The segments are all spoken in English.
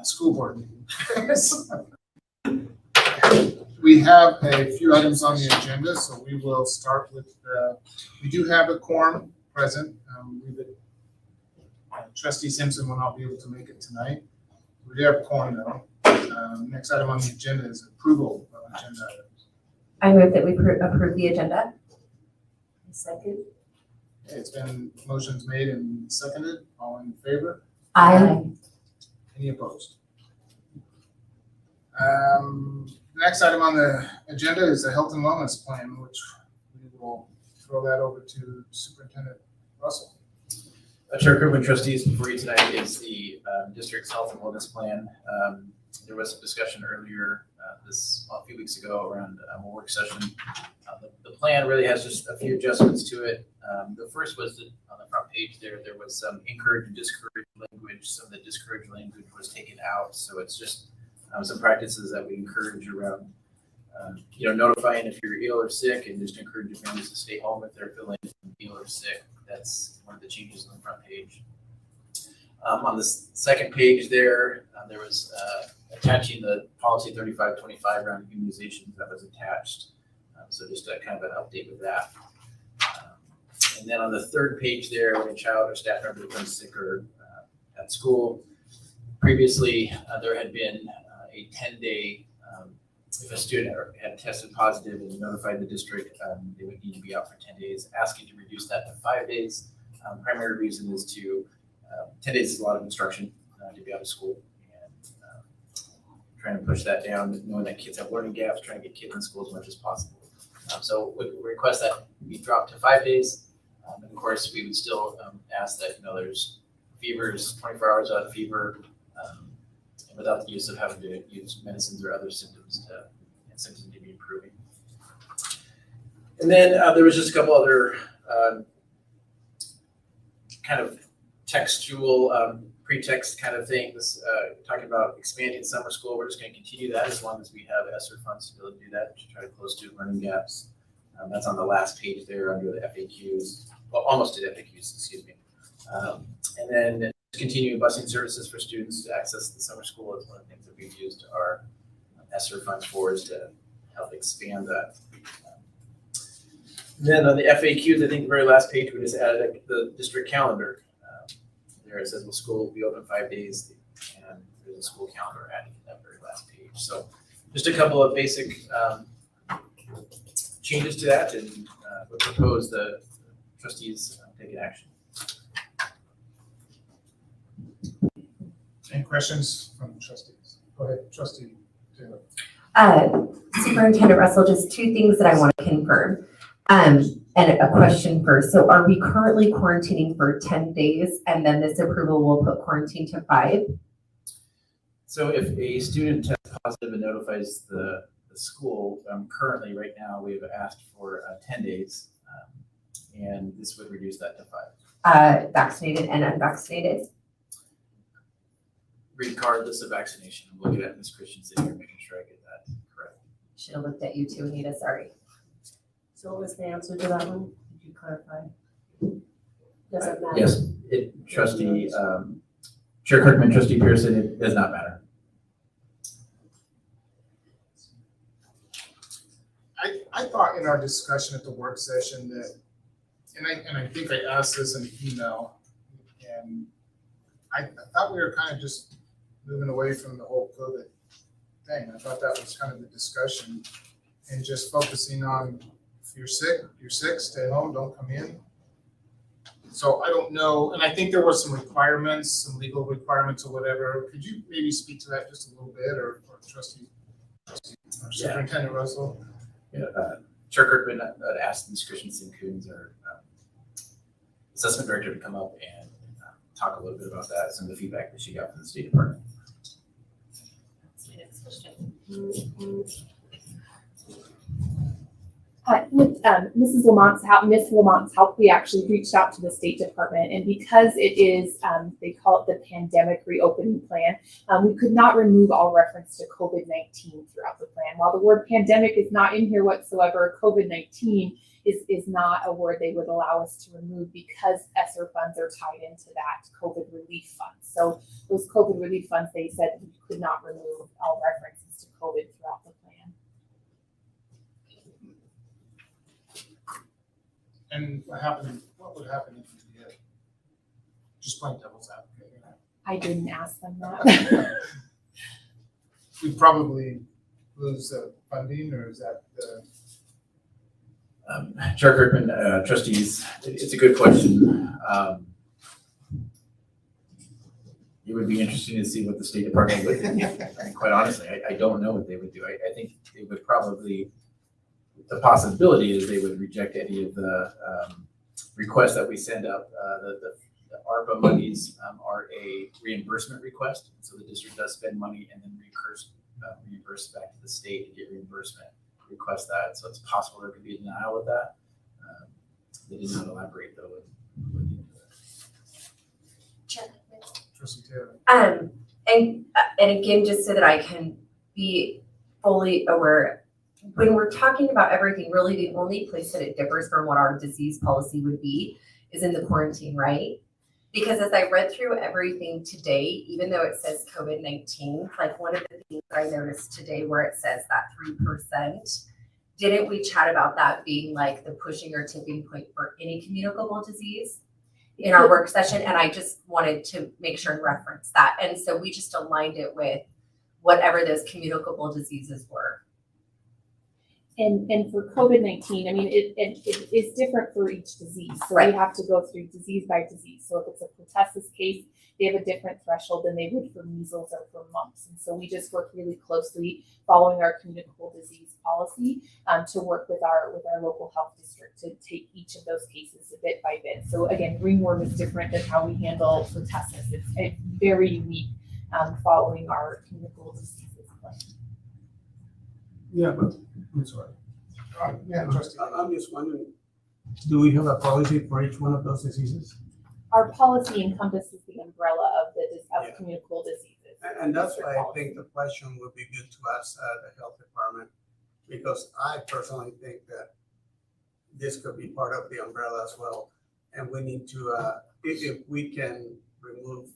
school board meeting. We have a few items on the agenda, so we will start with, we do have a quorum present. Trustee Simpson will not be able to make it tonight. We do have a quorum though. Next item on the agenda is approval of agenda items. I move that we approve the agenda. Second. Okay, it's been motions made and seconded. All in favor? Aye. Any opposed? Next item on the agenda is the health and wellness plan, which we will throw that over to Superintendent Russell. Chair Kirkman, trustees, before you tonight is the district's health and wellness plan. There was some discussion earlier a few weeks ago around a work session. The plan really has just a few adjustments to it. The first was that on the front page there was some encourage and discourage language. Some of the discourage language was taken out. So it's just some practices that we encourage around, notifying if you're ill or sick, and just encourage your families to stay home if they're feeling ill or sick. That's one of the changes on the front page. On the second page there was attaching the policy 3525 around immunizations that was attached. So just a kind of an update with that. And then on the third page there, when a child or staff member becomes sick or at school, previously there had been a 10-day, if a student had tested positive and notified the district, they would need to be out for 10 days, asking to reduce that to 5 days. Primary reason is 10 days is a lot of instruction to be out of school, and trying to push that down, knowing that kids have learning gaps, trying to get kids in school as much as possible. So we request that be dropped to 5 days. And of course, we would still ask that, there's fevers, 24 hours without fever, and without the use of having to use medicines or other symptoms to be improving. And then there was just a couple other kind of textual pretext kind of things, talking about expanding summer school. We're just going to continue that as long as we have ESSER funds to be able to do that, to try to close student learning gaps. That's on the last page there under the FAQs, well, almost to the FAQs, excuse me. And then continue busing services for students to access the summer school is one of the things that we've used our ESSER funds for, is to help expand that. And then on the FAQs, I think the very last page, we just added the district calendar. There it says, well, school will be open 5 days, and there's a school calendar added to that very last page. So just a couple of basic changes to that, and we propose the trustees take action. Any questions from the trustees? Go ahead, Trustee Taylor. Superintendent Russell, just two things that I want to confirm. And a question first. So are we currently quarantining for 10 days and then this approval will put quarantine to 5? So if a student tests positive and notifies the school, currently right now we have asked for 10 days, and this would reduce that to 5. Vaccinated and unvaccinated? Regardless of vaccination. I'm looking at Ms. Christensen here, making sure I get that correct. Should have looked at you too, Anita, sorry. So what was the answer to that one? Could you clarify? Doesn't matter. Yes, Trustee Chair Kirkman, Trustee Pearson, it does not matter. I thought in our discussion at the work session that, and I think I asked this in an email, and I thought we were kind of just moving away from the whole COVID thing. I thought that was kind of the discussion, and just focusing on, if you're sick, stay home, don't come in. So I don't know, and I think there were some requirements, some legal requirements or whatever. Could you maybe speak to that just a little bit, or Trustee or Superintendent Russell? Yeah, Chair Kirkman asked Ms. Christensen-Coons, our assessment director, to come up and talk a little bit about that, some of the feedback that she got from the State Department. That's my next question. With Ms. Lamont's help, we actually reached out to the State Department, and because it is, they call it the pandemic reopening plan, we could not remove all reference to COVID-19 throughout the plan. While the word pandemic is not in here whatsoever, COVID-19 is not a word they would allow us to remove because ESSER funds are tied into that COVID relief fund. So those COVID relief funds, they said we could not remove all references to COVID throughout the plan. And what would happen if you did? Just playing devil's advocate. I didn't ask them that. We'd probably lose funding, or is that the? Chair Kirkman, trustees, it's a good question. It would be interesting to see what the State Department would do. And quite honestly, I don't know what they would do. I think they would probably, the possibility is they would reject any of the requests that we send up. The ARPA monies are a reimbursement request. So the district does spend money and then reimburse back to the state to get reimbursement, request that. So it's possible there could be a denial of that. They did not elaborate though. Trustee Taylor. And again, just so that I can be fully aware, when we're talking about everything, really the only place that it differs from what our disease policy would be is in the quarantine, right? Because as I read through everything today, even though it says COVID-19, like one of the things that I noticed today where it says that 3%, didn't we chat about that being like the pushing or tipping point for any communicable disease in our work session? And I just wanted to make sure and reference that. And so we just aligned it with whatever those communicable diseases were. And for COVID-19, I mean, it is different for each disease. So Right. we have to go through disease by disease. So if it's a pertussis case, they have a different threshold than they would for measles or for mumps. And so we just work really closely following our communicable disease policy to work with our local health district to take each of those cases bit by bit. So again, ringworm is different than how we handle pertussis. It's very unique following our communicable diseases plan. Yeah, but I'm sorry. Yeah, trustee. I'm just wondering, do we have a policy for each one of those diseases? Our policy encompasses the umbrella of Yeah. communicable diseases. And that's why I think the question would be good to ask the health department, because I personally think that this could be part of the umbrella as well. And we need to, if we can remove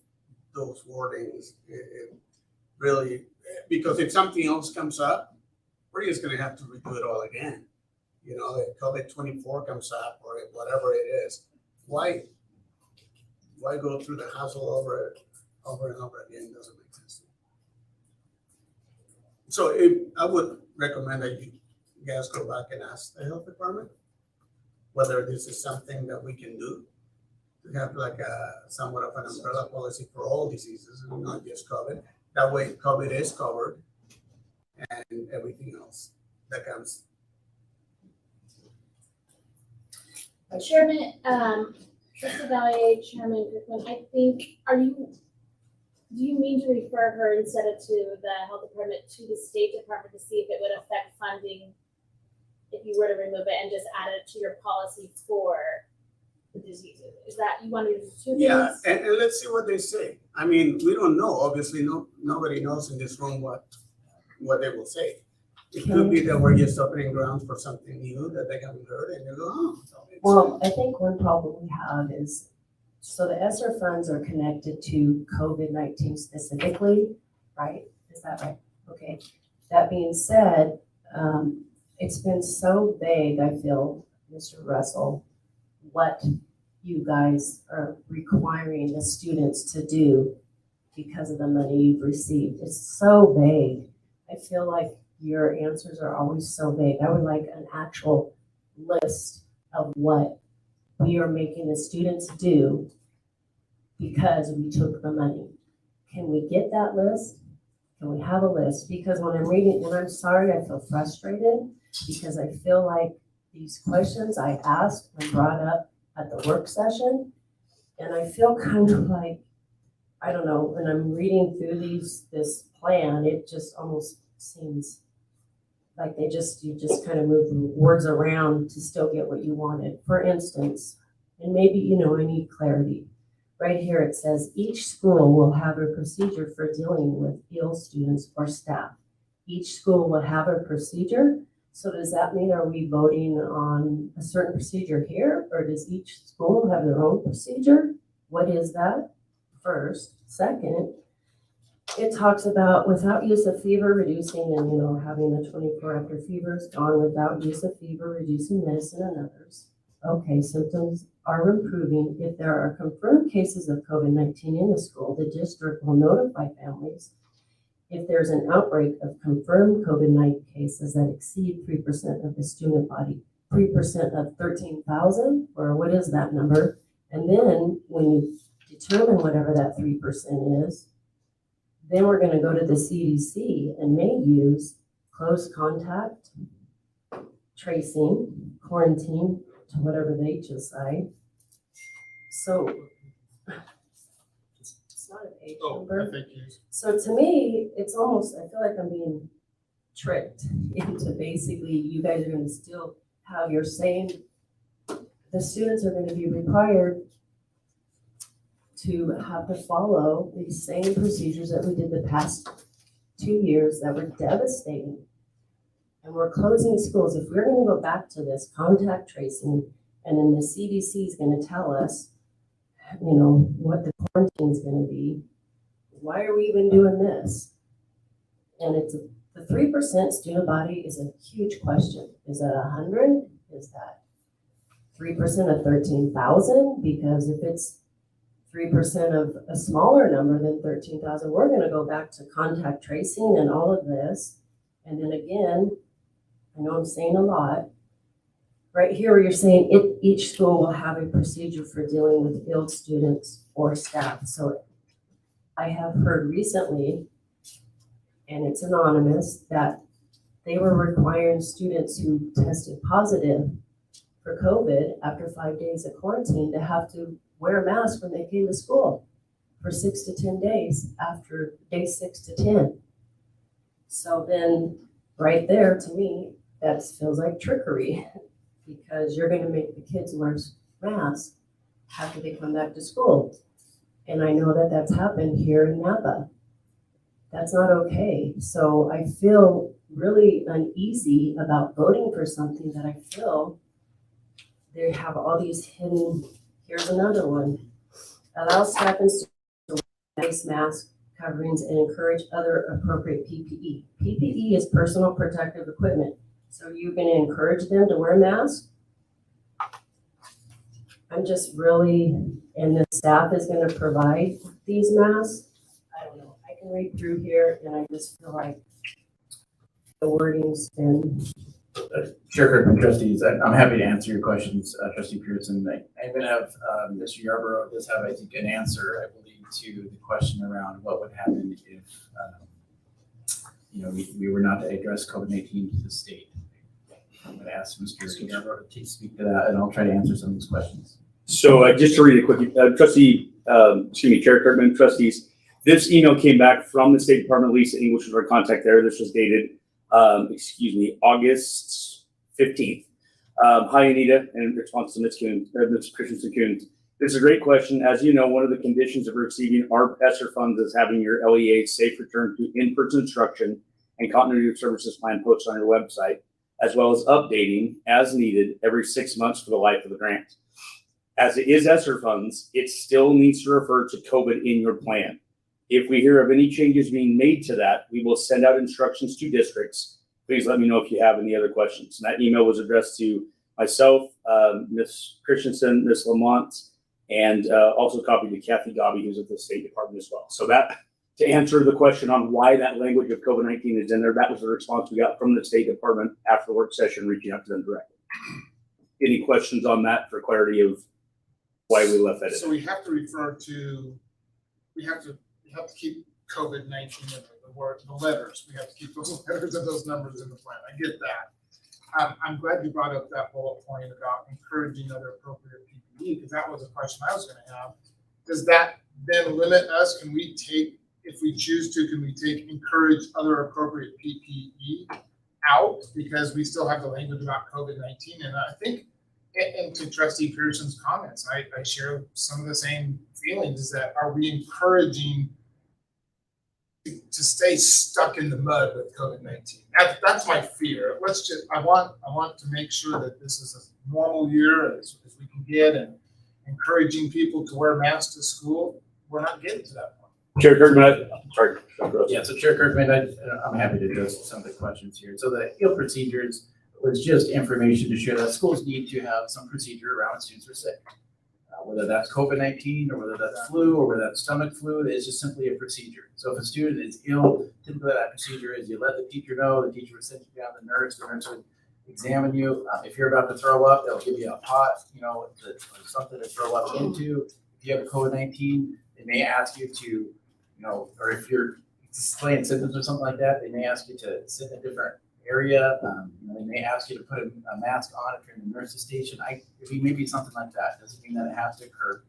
those wordings, it really, because if something else comes up, we're just gonna have to redo it all again. You know, if COVID-24 comes up or whatever it is, why go through the hassle over and over again? Doesn't make sense. So I would recommend that you guys go back and ask the health department whether this is something that we can do to have like somewhat of an umbrella policy for all diseases and not just COVID. That way COVID is covered and everything else that comes. Chairman, Trustee Valier, Chairman Kirkman, I think, do you mean to refer her instead of to the health department to the State Department to see if it would affect funding if you were to remove it and just add it to your policy for the diseases? Is that, you want to do two things? Yeah, and let's see what they say. I mean, we don't know, obviously, nobody knows in this room what they will say. It could be that we're just opening grounds for something new that they haven't heard, and you go, oh. Well, I think one problem we have is, so the ESSER funds are connected to COVID-19 specifically, right? Is that right? Okay. That being said, it's been so vague, I feel, Mr. Russell, what you guys are requiring the students to do because of the money you've received. It's so vague. I feel like your answers are always so vague. I would like an actual list of what we are making the students do because we took the money. Can we get that list? Can we have a list? Because when I'm reading, and I'm sorry, I feel frustrated because I feel like these questions I asked were brought up at the work session. And I feel kind of like, I don't know, when I'm reading through this plan, it just almost seems like you just kind of move words around to still get what you wanted. For instance, and maybe, I need clarity. Right here it says, each school will have a procedure for dealing with ill students or staff. Each school will have a procedure. So does that mean, are we voting on a certain procedure here, or does each school have their own procedure? What is that? First. Second, it talks about without use of fever reducing and, having the 24-hour fevers gone without use of fever reducing medicine and others. Okay, symptoms are improving. If there are confirmed cases of COVID-19 in the school, the district will notify families. If there's an outbreak of confirmed COVID-19 cases that exceed 3% of the student body, 3% of 13,000, or what is that number? And then when you determine whatever that 3% is, then we're going to go to the CDC and may use close contact, tracing, quarantine, to whatever they decide. So it's not a page number. Thank you. So to me, it's almost, I feel like I'm being tricked into basically, you guys are going to still have your same, the students are going to be required to have to follow these same procedures that we did the past 2 years that were devastating. And we're closing schools. If we're going to go back to this contact tracing, and then the CDC is going to tell us, what the quarantine is going to be, why are we even doing this? And the 3% student body is a huge question. Is that 100? Is that 3% of 13,000? Because if it's 3% of a smaller number than 13,000, we're going to go back to contact tracing and all of this. And then again, I know I'm saying a lot. Right here where you're saying each school will have a procedure for dealing with ill students or staff. So I have heard recently, and it's anonymous, that they were requiring students who tested positive for COVID after 5 days of quarantine to have to wear a mask when they came to school for 6 to 10 days after day 6 to 10. So then right there, to me, that feels like trickery because you're going to make the kids wear masks after they come back to school. And I know that that's happened here in Nampa. That's not okay. So I feel really uneasy about voting for something that I feel they have all these hidden. Here's another one. Allow staff and students to wear face masks, coverings, and encourage other appropriate PPE. PPE is personal protective equipment. So you're going to encourage them to wear masks? I'm just really, and the staff is going to provide these masks? I don't know. I can read through here and I just feel like the wording's been. Chair Kirkman, trustees, I'm happy to answer your questions, Trustee Pearson. I'm going to have Mr. Yarborough does have, I think, an answer, I believe, to the question around what would happen if, we were not to address COVID-19 to the state. I'm going to ask Mr. Yarborough to speak to that, and I'll try to answer some of these questions. So just to read it quickly, Chair Kirkman, trustees, this email came back from the State Department, Lisa English was our contact there. This was dated August 15th. Hi, Anita, in response to Ms. Christensen-Coons. This is a great question. As you know, one of the conditions of receiving our ESSER funds is having your LEA safe return to in-person instruction and continuity of services plan posted on your website, as well as updating as needed every 6 months for the life of the grant. As it is ESSER funds, it still needs to refer to COVID in your plan. If we hear of any changes being made to that, we will send out instructions to districts. Please let me know if you have any other questions. And that email was addressed to myself, Ms. Christensen, Ms. Lamont, and also copied to Kathy Gobby, who's at the State Department as well. So that, to answer the question on why that language of COVID-19 is in there, that was the response we got from the State Department after the work session, reaching out to them directly. Any questions on that for clarity of why we left that in? So we have to refer to, we have to keep COVID-19 in the letters. We have to keep those letters and those numbers in the plan. I get that. I'm glad you brought up that bullet point about encouraging other appropriate PPE, because that was a question I was going to have. Does that then limit us? Can we take, if we choose to, can we take encourage other appropriate PPE out because we still have the language about COVID-19? And I think, and to Trustee Pearson's comments, I share some of the same feelings, is that are we encouraging to stay stuck in the mud with COVID-19? That's my fear. I want to make sure that this is a normal year as we can get, and encouraging people to wear masks to school. We're not getting to that point. Chair Kirkman, sorry. Yeah, so Chair Kirkman, I'm happy to address some of the questions here. So the ill procedures was just information to share that schools need to have some procedure around when students are sick. Whether that's COVID-19 or whether that's flu or whether that's stomach flu, it's just simply a procedure. So if a student is ill, typically that procedure is you let the teacher know, the teacher will send you down the nurse would examine you. If you're about to throw up, they'll give you a pot, or something to throw up into. If you have a COVID-19, they may ask you to, or if you're displaying symptoms or something like that, they may ask you to sit in a different area. They may ask you to put a mask on if you're in the nurse's station. Maybe something like that. Doesn't mean that it has to occur,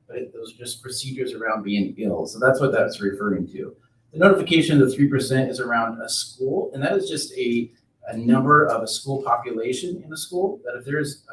but those are just procedures around being ill. So that's what that's referring to. The notification of the 3% is around a school, and that is just a number of a school population in a school, that if there's,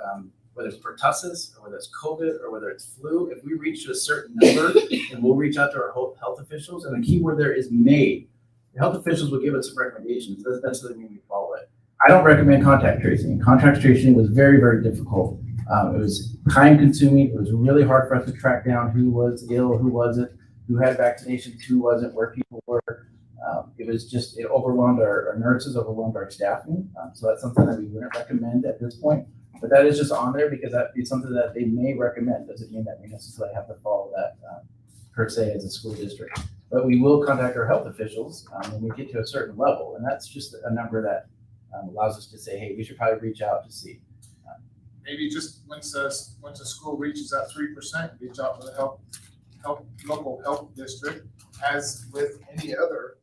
whether it's pertussis or whether it's COVID or whether it's flu, if we reach to a certain number, then we'll reach out to our health officials, and the key word there is may. The health officials will give us some recommendations. That doesn't mean we follow it. I don't recommend contact tracing. Contact tracing was very, very difficult. It was time consuming. It was really hard for us to track down who was ill, who wasn't, who had vaccinations, who wasn't, where people were. It overwhelmed our nurses, overwhelmed our staffing. So that's something that we wouldn't recommend at this point. But that is just on there because that is something that they may recommend. Doesn't mean that we necessarily have to follow that per se as a school district. But we will contact our health officials when we get to a certain level. And that's just a number that allows us to say, hey, we should probably reach out to see. Maybe just once a school reaches that 3%, reach out to the local health district, as with any other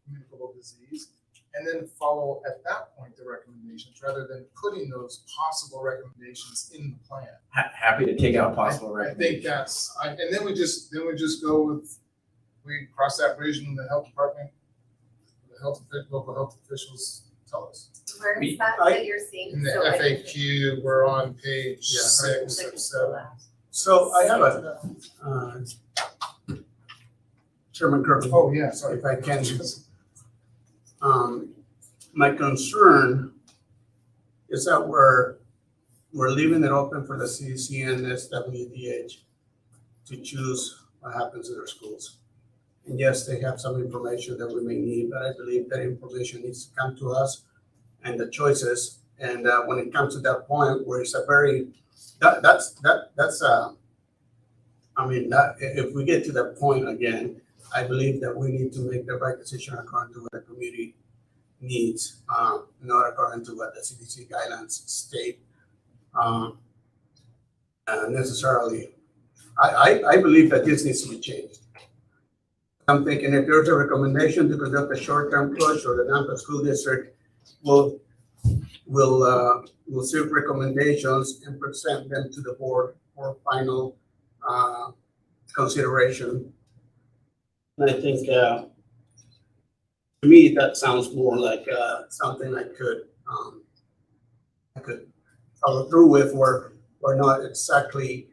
communicable disease, and then follow at that point the recommendations rather than putting those possible recommendations in the plan. Happy to take out possible I recommendations. think and then we just go with, we cross that bridge in the health department. Local health officials tell us. Where is is that I- that you're seeing? In the FAQ, we're on page 6 of 7. So I have a, Chairman Kirkman. Oh, yeah, sorry. If I can. My concern is that we're leaving it open for the CDC and SWDH to choose what happens in their schools. And yes, they have some information that we may need, but I believe that information needs to come to us and the choices. And when it comes to that point where it's a very, if we get to that point again, I believe that we need to make the right decision according to what the community needs, not according to what the CDC guidance state necessarily. I believe that this needs to be changed. I'm thinking if there's a recommendation to conduct a short-term push, or the Nampa School District will seek recommendations and present them to the board for final consideration. And I think to me that sounds more like something I could follow through with, where we're not exactly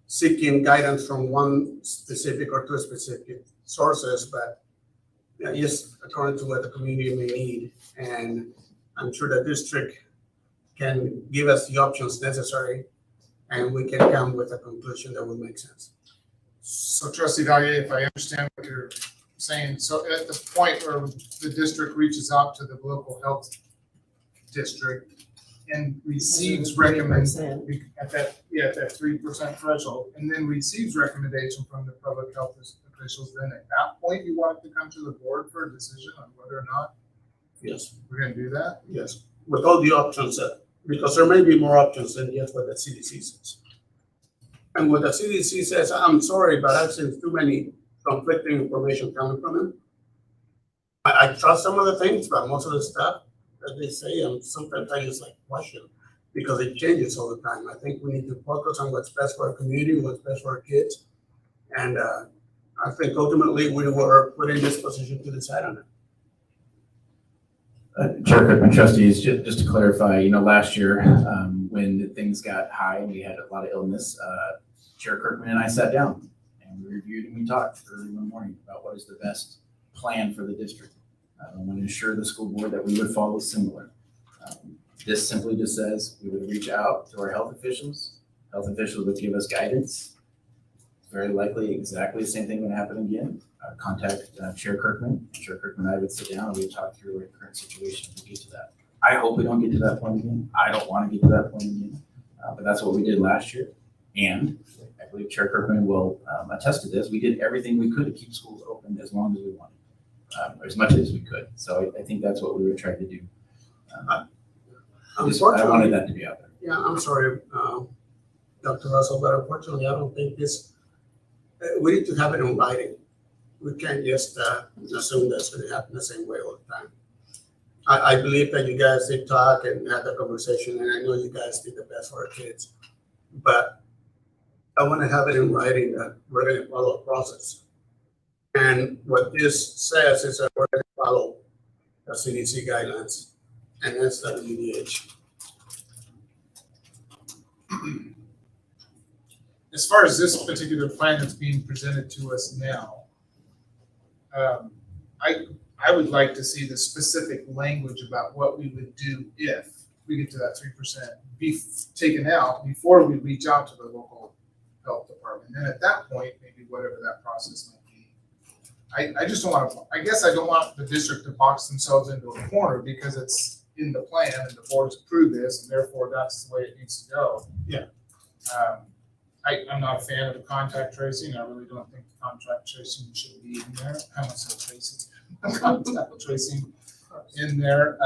seeking guidance from one specific or two specific sources, but just according to what the community may need. And I'm sure the district can give us the options necessary, and we can come with a conclusion that will make sense. So Trustee Valier, if I understand what you're saying, so at the point where the district reaches out to the local health district and receives at that 3% threshold, and then receives recommendation from the public health officials, then at that point you want it to come to the board for a decision on whether or not Yes. we're going to do that? Yes, with all the options, because there may be more options than just what the CDC says. And what the CDC says, I'm sorry, but I've seen too many conflicting information coming from them. I trust some of the things, but most of the stuff that they say, sometimes I just question, because it changes all the time. I think we need to focus on what's best for our community, what's best for our kids. And I think ultimately we were put in this position to decide on it. Chair Kirkman, Trustees, just to clarify, last year when things got high and we had a lot of illness, Chair Kirkman and I sat down and we reviewed and we talked early one morning about what is the best plan for the district. I want to assure the school board that we would follow similar. This simply just says we would reach out to our health officials. Health officials would give us guidance. Very likely exactly the same thing would happen again. Contact Chair Kirkman. Chair Kirkman and I would sit down and we would talk through our current situation to get to that. I hope we don't get to that point again. I don't want to get to that point again. But that's what we did last year. And I believe Chair Kirkman will attest to this. We did everything we could to keep schools open as long as we wanted, or as much as we could. So I think that's what we were trying to do. I wanted that to be out there. Yeah, I'm sorry, Dr. Russell, but unfortunately, I don't think this, we need to have it in writing. We can't just assume that's going to happen the same way all the time. I believe that you guys did talk and had the conversation, and I know you guys did the best for our kids. But I want to have it in writing that we're going to follow a process. And what this says is that we're going to follow the CDC guidelines, and that's the UDH. As far as this particular plan that's being presented to us now, I would like to see the specific language about what we would do if we get to that 3% be taken out before we reach out to the local health department. And at that point, maybe whatever that process might be. I just don't want to, I guess I don't want the district to box themselves into a corner because it's in the plan and the board's approved this and therefore that's the way it needs to go. Yeah. I'm not a fan of the contact tracing. I really don't think the contact tracing should be in there. I almost said tracing. Contact tracing in there.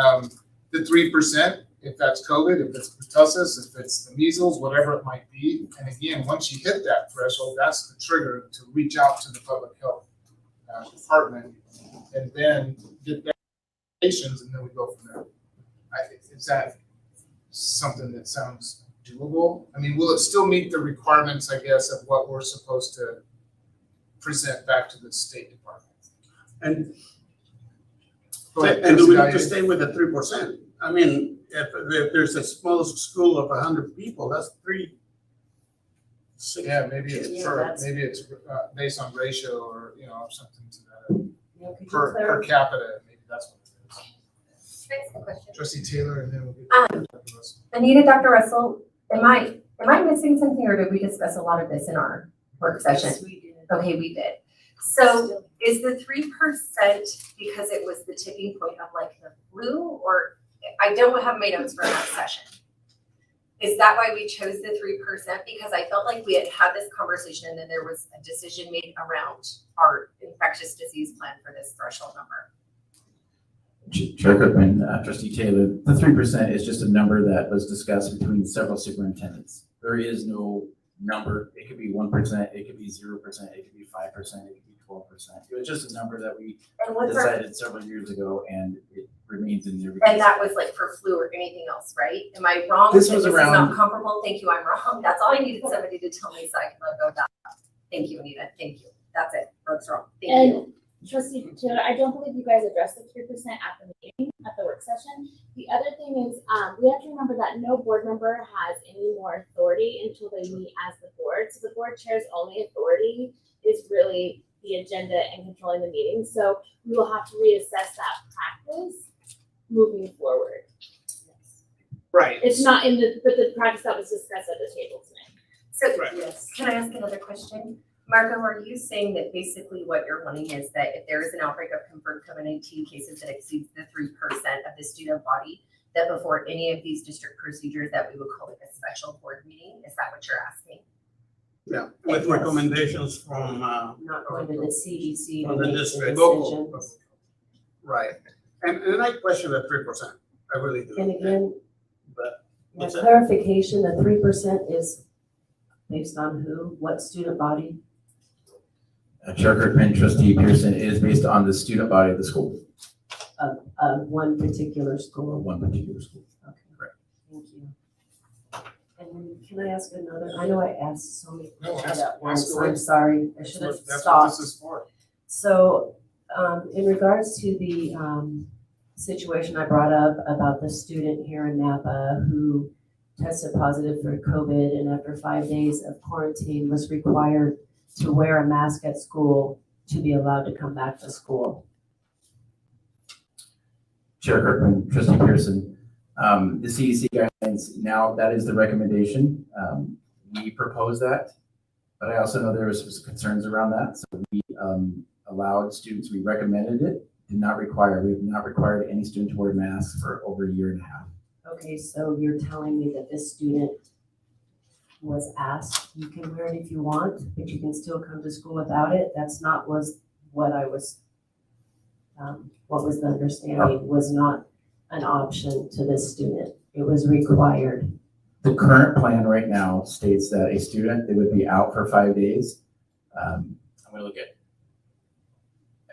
The 3%, if that's COVID, if it's pertussis, if it's the measles, whatever it might be. And again, once you hit that threshold, that's the trigger to reach out to the public health department and then get patients, and then we go from there. Is that something that sounds doable? I mean, will it still meet the requirements, I guess, of what we're supposed to present back to the State Department? And Go ahead, do we Trustee need to Guy. stay with the 3%? I mean, if there's a small school of 100 people, that's 3. Yeah, maybe it's Yeah, based on ratio or, something to that, You know, could you per clarify? capita, maybe that's what it is. Can I ask a question? Trustee Taylor, and then we'll get to Dr. Russell. Anita, Dr. Russell, am I missing something or did we discuss a lot of this in our work session? Yes, we did. Okay, we did. So is the 3% because it was the tipping point of like the flu, or I don't have my notes from that session. Is that why we chose the 3%? Because I felt like we had had this conversation and then there was a decision made around our infectious disease plan for this threshold number. Chair Cookman, Trustee Taylor, the 3% is just a number that was discussed between several superintendents. There is no number. It could be 1%, it could be 0%, it could be 5%, it could be 12%. It was just a number that we And what's our, decided several years ago, and it remains in there. and that was like for flu or anything else, right? Am I wrong? This That was is around- not comparable. Thank you, I'm wrong. That's all I needed somebody to tell me so I can let go of that. Thank you, Anita. Thank you. That's it. Brooke's wrong. Thank you. And Trustee Taylor, I don't believe you guys addressed the 3% at the meeting, at the work session. The other thing is, we have to remember that no board member has any more authority until they meet as the board. So the board chair's only authority is really the agenda and controlling the meeting. So we will have to reassess that practice moving forward. Right. It's not in but the practice that was discussed at the table tonight. So Right. Yes. can I ask another question? Marco, are you saying that basically what you're wanting is that if there is an outbreak of confirmed COVID-19 cases that exceeds the 3% of the student body, that before any of these district procedures that we would call like a special board meeting? Is that what you're asking? Yeah, with recommendations from, Not going to the CDC to From the make the district. decisions. right. And I question the 3%. I really do. And again, But my what's that? clarification, the 3% is based on who, what student body? Chair Kirkman, Trustee Pearson, is based on the student body of the school, One particular or school. one particular school. Okay, Correct. thank you. And then can I ask another? I know I asked so many No, questions ask- at once. ask away. I'm sorry. I That's should have what this stopped. is for. So, in regards to the situation I brought up about the student here in Napa who tested positive for COVID and after 5 days of quarantine was required to wear a mask at school to be allowed to come back to school. Chair Kirkman, Trustee Pearson, the CDC guidelines, now that is the recommendation. We propose that, but I also know there was some concerns around that. So we allowed students, we recommended it, we have not required any student to wear masks for over a year and a half. Okay, so you're telling me that this student was asked, you can wear it if you want, but you can still come to school without it? That's not what I was, what was the understanding, was not an option to this student. It was required. The current plan right now states that a student, they would be out for 5 days. I'm gonna look at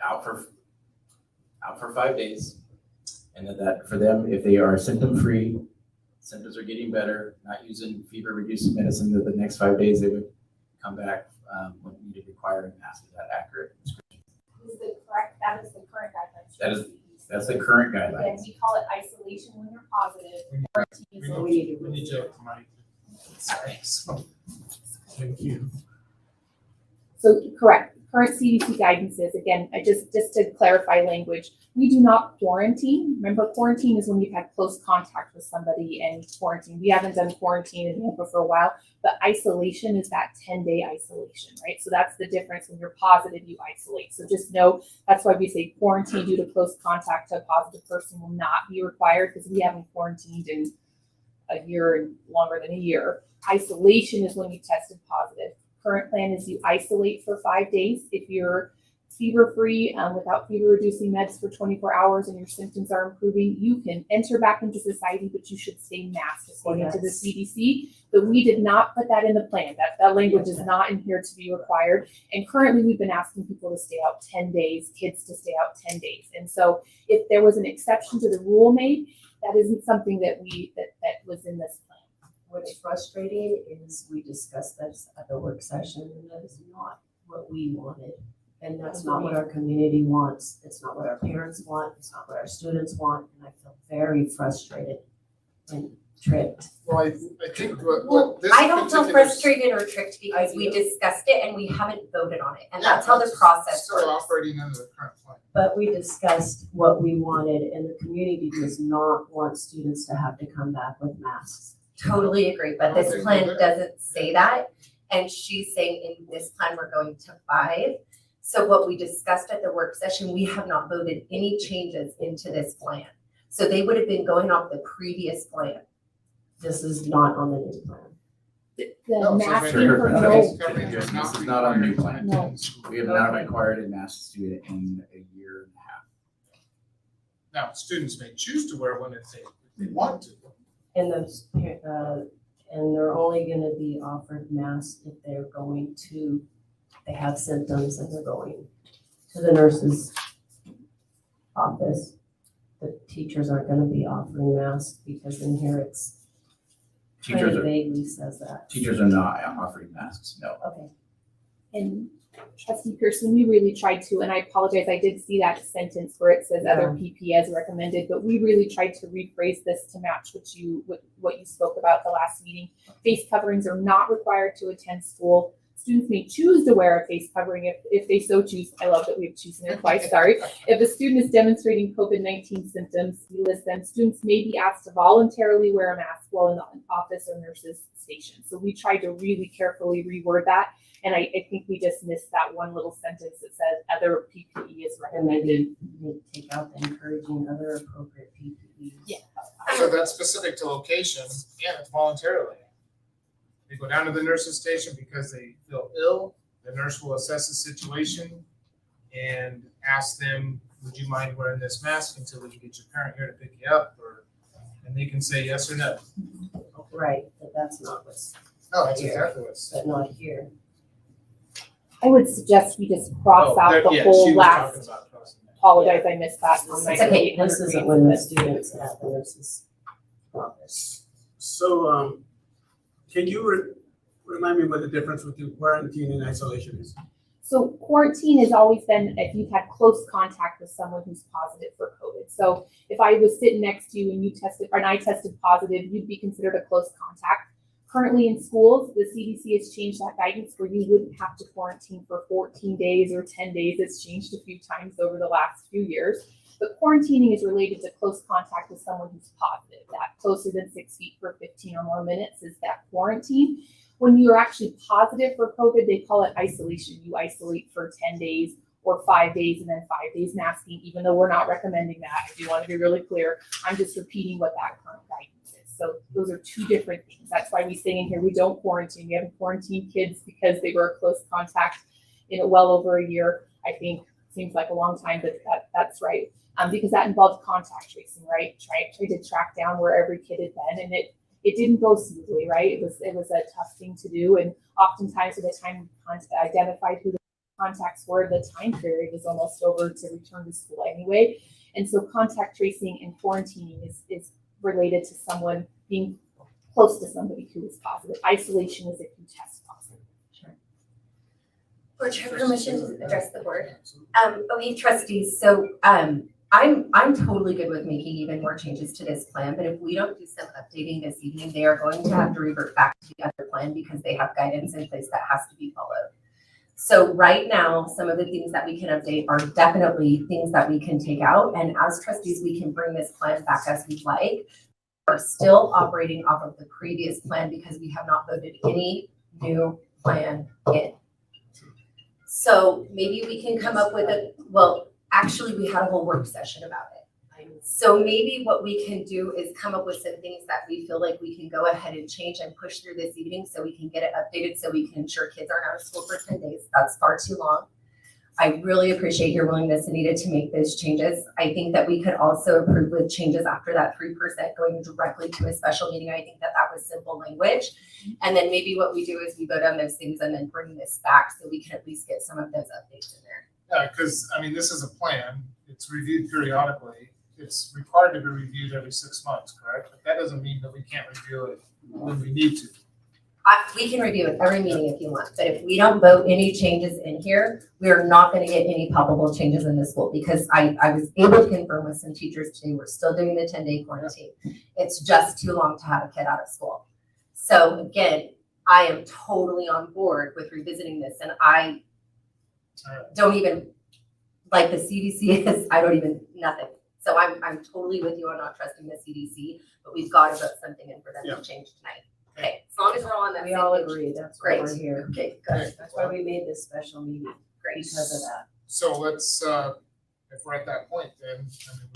out for 5 days. And that for them, if they are symptom-free, symptoms are getting better, not using fever-reducing medicine, that the next 5 days they would come back when needed, requiring mask. Is that accurate? That is the current guidelines. That is- That's the current Again, guidelines. we call it isolation when you're positive. Quarantine is when We need to, Mike. Sorry, so, thank you. So correct, current CDC guidance is, again, just to clarify language, we do not quarantine. Remember, quarantine is when you've had close contact with somebody and quarantine. We haven't done quarantine in Nampa for a while, but isolation is that 10-day isolation, right? So that's the difference. When you're positive, you isolate. So just know, that's why we say quarantine due to close contact to a positive person will not be required, because we haven't quarantined in a year and longer than a year. Isolation is when you tested positive. Current plan is you isolate for 5 days. If you're fever-free, without fever-reducing meds for 24 hours and your symptoms are improving, you can enter back into society, but you should stay masked according to the CDC. But we did not put that in the plan. That language is not in here to be required. And currently we've been asking people to stay out 10 days, kids to stay out 10 days. And so if there was an exception to the rule made, that isn't something that was in this plan. What's frustrating is we discussed this at the work session, and that is not what we wanted. And that's not what our community wants. It's not what our parents want. It's not what our students want. And I feel very frustrated and tricked. Well, I think what this I don't feel particular- frustrated or tricked because I we do. discussed it and we haven't voted on it. And Yeah, that's how the process Still works. operating under the current plan. But we discussed what we wanted, and the community does not want students to have to come back with masks. Totally agree, but Okay, this plan good. doesn't say that. And she's saying in this plan, we're going to 5. So what we discussed at the work session, we have not voted any changes into this plan. So they would have been going off the previous plan. This is not on the new plan. The No, so masking maybe- for Sure. no, This is not on the new plan. No. We have not Okay. required a mask student in a year and a half. Now, students may choose to wear one if they want to. And those, and they're only gonna be offered masks if they're going to, they have symptoms and they're going to the nurse's office. The teachers aren't gonna be offering masks because in here it's kind Teachers of are, vaguely says that. teachers are not offering masks, no. Okay. and Trustee Pearson, we really tried to, and I apologize, I did see that sentence where it says other PP as recommended, but we really tried to rephrase this to match what you spoke about the last meeting. Face coverings are not required to attend school. Students may choose to wear a face covering if they so choose. I love that we have chosen there twice, sorry. If a student is demonstrating COVID-19 symptoms, we list them. Students may be asked to voluntarily wear a mask while in the office or nurse's station. So we tried to really carefully reword that. And I think we just missed that one little sentence that says other PPE is And recommended. maybe take out the encouraging other appropriate PPE. Yeah. So that's specific to location, yeah, it's voluntarily. They go down to the nurse's station because they feel ill, the nurse will assess the situation and ask them, would you mind wearing this mask until we can get your parent here to pick you up, and they can say yes or no. Right, but that's not what's, No, that's exactly what it's. but not here. I would suggest we just cross Oh, out that- the yeah, whole she was last, talking about crossing that. apologize, I missed that. on my It's okay. page. This isn't when the students at the nurse's office. So, can you remind me what the difference between quarantine and isolation is? So quarantine has always been if you've had close contact with someone who's positive for COVID. So if I was sitting next to you and you tested, and I tested positive, you'd be considered a close contact. Currently in schools, the CDC has changed that guidance where you wouldn't have to quarantine for 14 days or 10 days. It's changed a few times over the last few years. But quarantining is related to close contact with someone who's positive. That closer than 6 feet for 15 or more minutes is that quarantine. When you're actually positive for COVID, they call it isolation. You isolate for 10 days or 5 days and then 5 days masking, even though we're not recommending that. I do want to be really clear. I'm just repeating what that current guidance is. So those are two different things. That's why we say in here, we don't quarantine. We haven't quarantined kids because they were a close contact in well over a year. I think seems like a long time, but that's right. Because that involved contact tracing, right? Tried to track down where every kid had been, and it didn't go smoothly, right? It was a tough thing to do, and oftentimes by the time we identified who the contacts were, the time period was almost over to return to school anyway. And so contact tracing and quarantining is related to someone being close to somebody who is positive. Isolation is if you test positive. Board Chair, permission to address the board. Okay, trustees, so I'm totally good with making even more changes to this plan, but if we don't do some updating this evening, they are going to have to revert back to the other plan because they have guidance in place that has to be followed. So right now, some of the things that we can update are definitely things that we can take out, and as trustees, we can bring this plan back as we'd like. We're still operating off of the previous plan because we have not voted any new plan in. So maybe we can come up with actually, we had a whole work session about it. So maybe what we can do is come up with some things that we feel like we can go ahead and change and push through this evening so we can get it updated so we can ensure kids aren't out of school for 10 days. That's far too long. I really appreciate your willingness, Anita, to make those changes. I think that we could also approve with changes after that 3% going directly to a special meeting. I think that was simple language. And then maybe what we do is we go down those things and then bring this back so we can at least get some of those updates in there. Yeah, because, I mean, this is a plan. It's reviewed periodically. It's required to be reviewed every 6 months, correct? But that doesn't mean that we can't review it when we need to. We can review it every meeting if you want, but if we don't vote any changes in here, we are not going to get any palpable changes in the school because I was able to confirm with some teachers today, we're still doing the 10-day quarantine. It's just too long to have a kid out of school. So again, I am totally on board with revisiting this, and I don't even, like the CDC is, I don't even, nothing. So I'm totally with you on not trusting the CDC, but we've got to vote something in for them to change tonight. Okay, as long as we're all on that We same all page. agree, that's why Great. we're here. Okay, good. That's why we made this special meeting, Great. because of that. So let's, if we're at that point, then,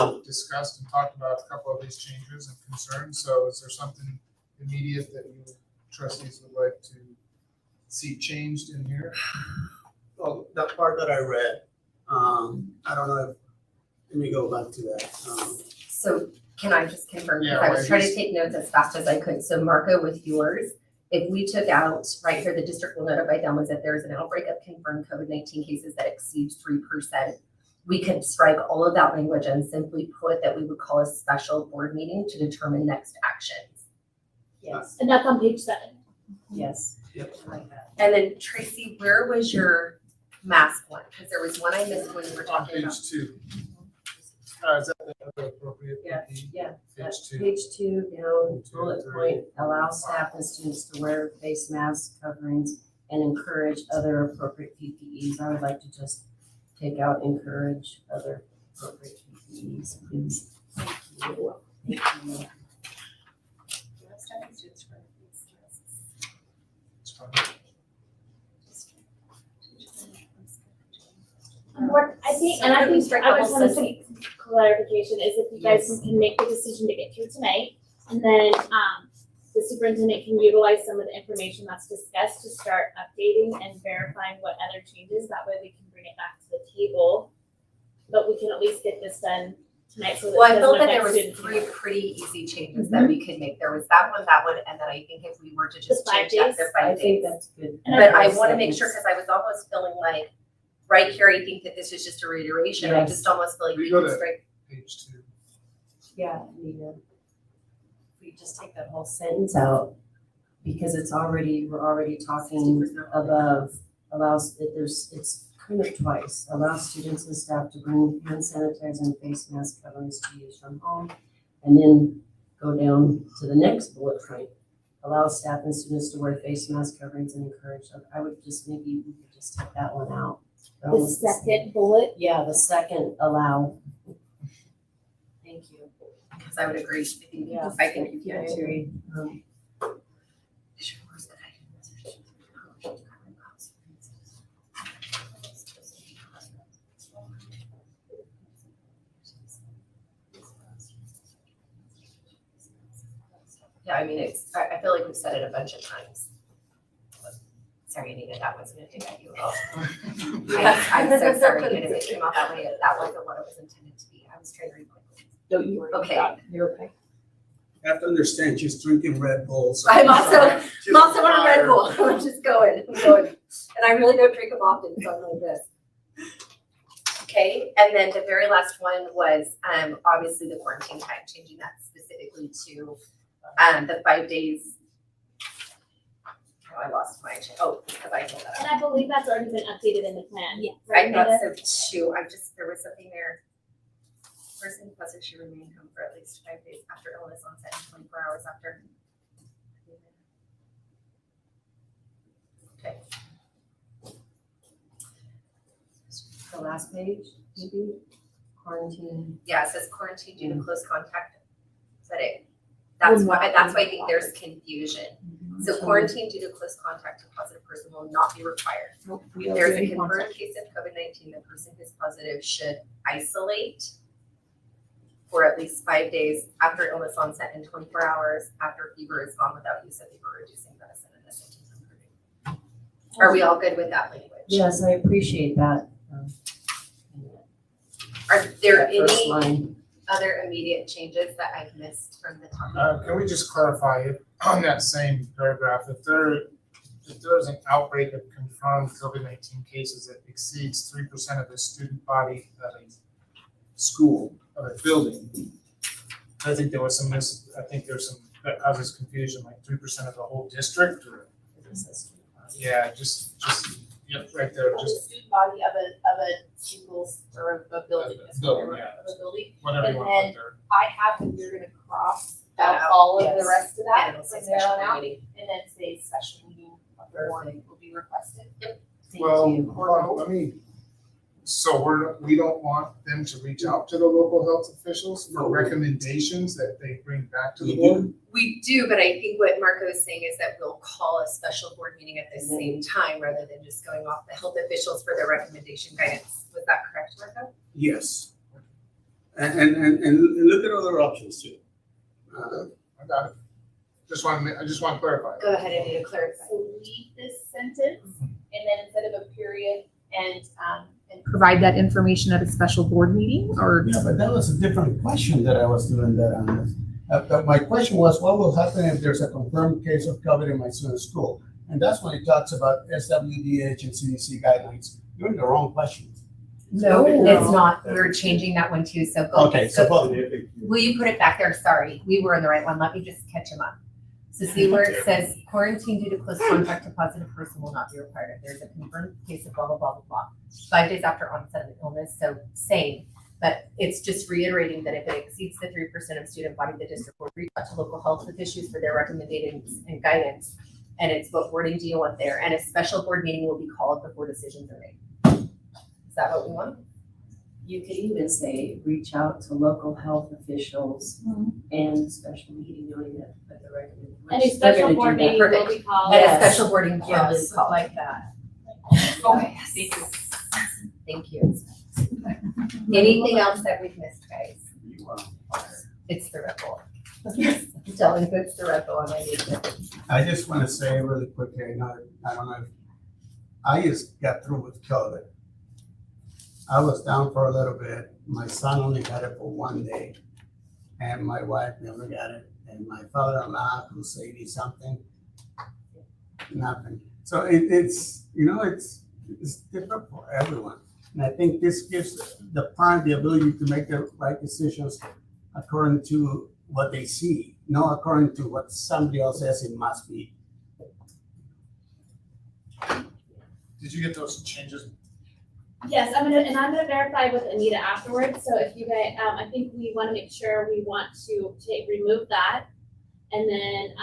I mean, we've discussed and talked about a couple of these changes and concerns. So is there something immediate that you trustees would like to see changed in here? Well, that part that I read, I don't know if, let me go back to that. So can I just confirm, because Yeah, I was like trying to just- take notes as fast as I could. So Marco, with yours, if we took out right here, the district will notify families that there is an outbreak of confirmed COVID-19 cases that exceeds 3%, we could strike all of that language and simply put that we would call a special board meeting to determine next actions. Yes, And that's on page 7. yes. Yep. I like that. And then Tracy, where was your mask one? Because there was one I missed when you were On talking about. page 2. Is that the appropriate? Yeah, PP? yeah. Page 2. Page 2, down, 2, bullet 3, point, allow 5. staff and students to wear face masks, coverings, and encourage other appropriate PPEs. I would like to just take out encourage other appropriate PPEs, please. Thank you. Thank you. It's fine. I think, and I think, I just want to say clarification is if you guys can make the decision to get through tonight, and then, the superintendent can utilize some of the information that's discussed to start updating and verifying what other changes, that way we can bring it back to the table. But we can at least get this done tonight so that Well, it I felt doesn't that there affect was students. 3 pretty easy changes that we could make. There was that one, and then I think if we were to just The 5 change that days? to I 5 think days. that's good. And But I want to make sure, because I was almost feeling like, right here, I think that this is just a reiteration. I Yes. just almost feel like We we go could to- strike. Page 2. Yeah, Nita. We just take that whole sentence out, because we're already talking above, allows, it's kind of twice, allow students and staff to bring hand sanitizer and face mask coverings to use from home. And then go down to the next bullet point, allow staff and students to wear face mask coverings and encourage them. I would just, maybe we could just take that one out. The second bullet, Yeah, the second allow. because I would agree. I think, Yeah. I think you Yeah, I can too. agree. Yeah, I mean, I feel like we've said it a bunch of times. Sorry, Anita, that wasn't a dig at you at all. I'm so sorry, Anita, it came out that way. That wasn't what it was intended to be. I was trying to read quickly. Don't you worry about Okay. that. You're okay. You have to understand, she's drinking Red Bull. so- I'm also She's on a Red tired. Bull. I'm just going. And I really don't drink them often, so I'm like this. Okay, and then the very last one was obviously the quarantine time, changing that specifically to the 5 days. Oh, I lost my, because I told that. And I believe that's already been updated in the plan. Yeah. Right, I thought Nita? so too. There was something there. Person plus should remain home for at least 5 days after illness onset and 24 hours after. Okay. The last page, maybe, quarantine. Yeah, it says quarantine due to close contact. Is that it? That's why I think there's confusion. So quarantine due to close contact, a positive person will not be required. Nope, we If don't there's do a any confirmed contact. case of COVID-19, the person who's positive should isolate for at least 5 days after illness onset and 24 hours after fever is gone without use of fever-reducing medicine and the symptoms improving. Are we all good with that language? Yes, I appreciate that. Are there That first any line. other immediate changes that I've missed from the topic? Can we just clarify it on that same paragraph, if there's an outbreak of confirmed COVID-19 cases that exceeds 3% of the student body of a school, of a building, I think there was some, there's some, that causes confusion, like 3% of the whole district, or, yeah, just, yep, right there, Of the just student body of a single or a building, Of a is building, whatever, yeah. of a building. whatever you And want to put there. I have that you're gonna cross That out out, all of the yes. rest of And that it'll say from there special on out, meeting. and then say special meeting of the warning will be requested. Thank Well, you. hold on, so we don't want them to reach out to the local health officials for No. recommendations that they bring back to the We board? do. We do, but I think what Marco is saying is that we'll call a special board meeting at the same time rather than just going off the health officials for their recommendation guidance. Was that correct, Marco? Yes. And look at other options too. I got it. I just want to clarify. Go ahead, I need to clarify. So leave this sentence, and then instead of a period, and provide that information at a special board meeting, or? Yeah, but that was a different question that I was doing that on. My question was, what will happen if there's a confirmed case of COVID in my son's school? And that's when it talks about SWDH and CDC guidelines. You're in the wrong questions. No, No. it's not. We're changing that one too, so go. Okay, so both. Will you put it back there? Sorry, we were in the right one. Let me just catch him up. So see where it says quarantine due to close contact, a positive person will not be required if there's a confirmed case of blah, blah, blah, blah, blah. 5 days after onset of illness, so same. But it's just reiterating that if it exceeds the 3% of student body, the district will reach out to local health officials for their recommendations and guidance. And it's what wording do you want there? And a special board meeting will be called before decisions are made. Is that what we want? You could even say, reach out to local health officials and special meeting knowing that the recommendation. And a special board meeting will be Perfect. called. And a Yes. special boarding will be Yes, called. like that. Okay, thank you. Anything else that we've missed, guys? It's the Red Bull. I'm telling you, it's the Red Bull, and I need it. I just want to say really quickly, I don't know if, I just got through with COVID. I was down for a little bit. My son only got it for 1 day, and my wife never got it. And my father-in-law, who's 80-something, nothing. So it's different for everyone. And I think this gives the parent the ability to make the right decisions according to what they see, not according to what somebody else says it must be. Did you get those changes? Yes, I'm gonna verify with Anita afterwards, so if you guys, I think we wanna make sure we want to remove that and then,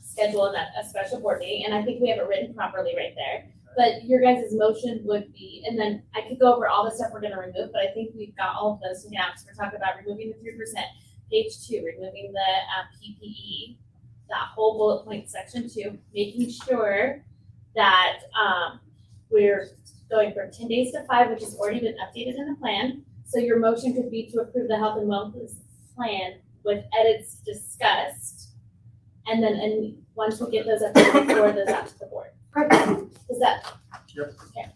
schedule a special board meeting, and I think we have it written properly right there. but your guys' motion would be, and then I could go over all the stuff we're gonna remove, but I think we've got all of those now, because we're talking about removing the 3%. Page 2, removing the PPE, that whole bullet point section 2, making sure that we're going from 10 days to 5, which has already been updated in the plan. So your motion could be to approve the health and wellness plan with edits discussed. And then, once we get those updated, forward those out to the board. Is that? Yep. Okay.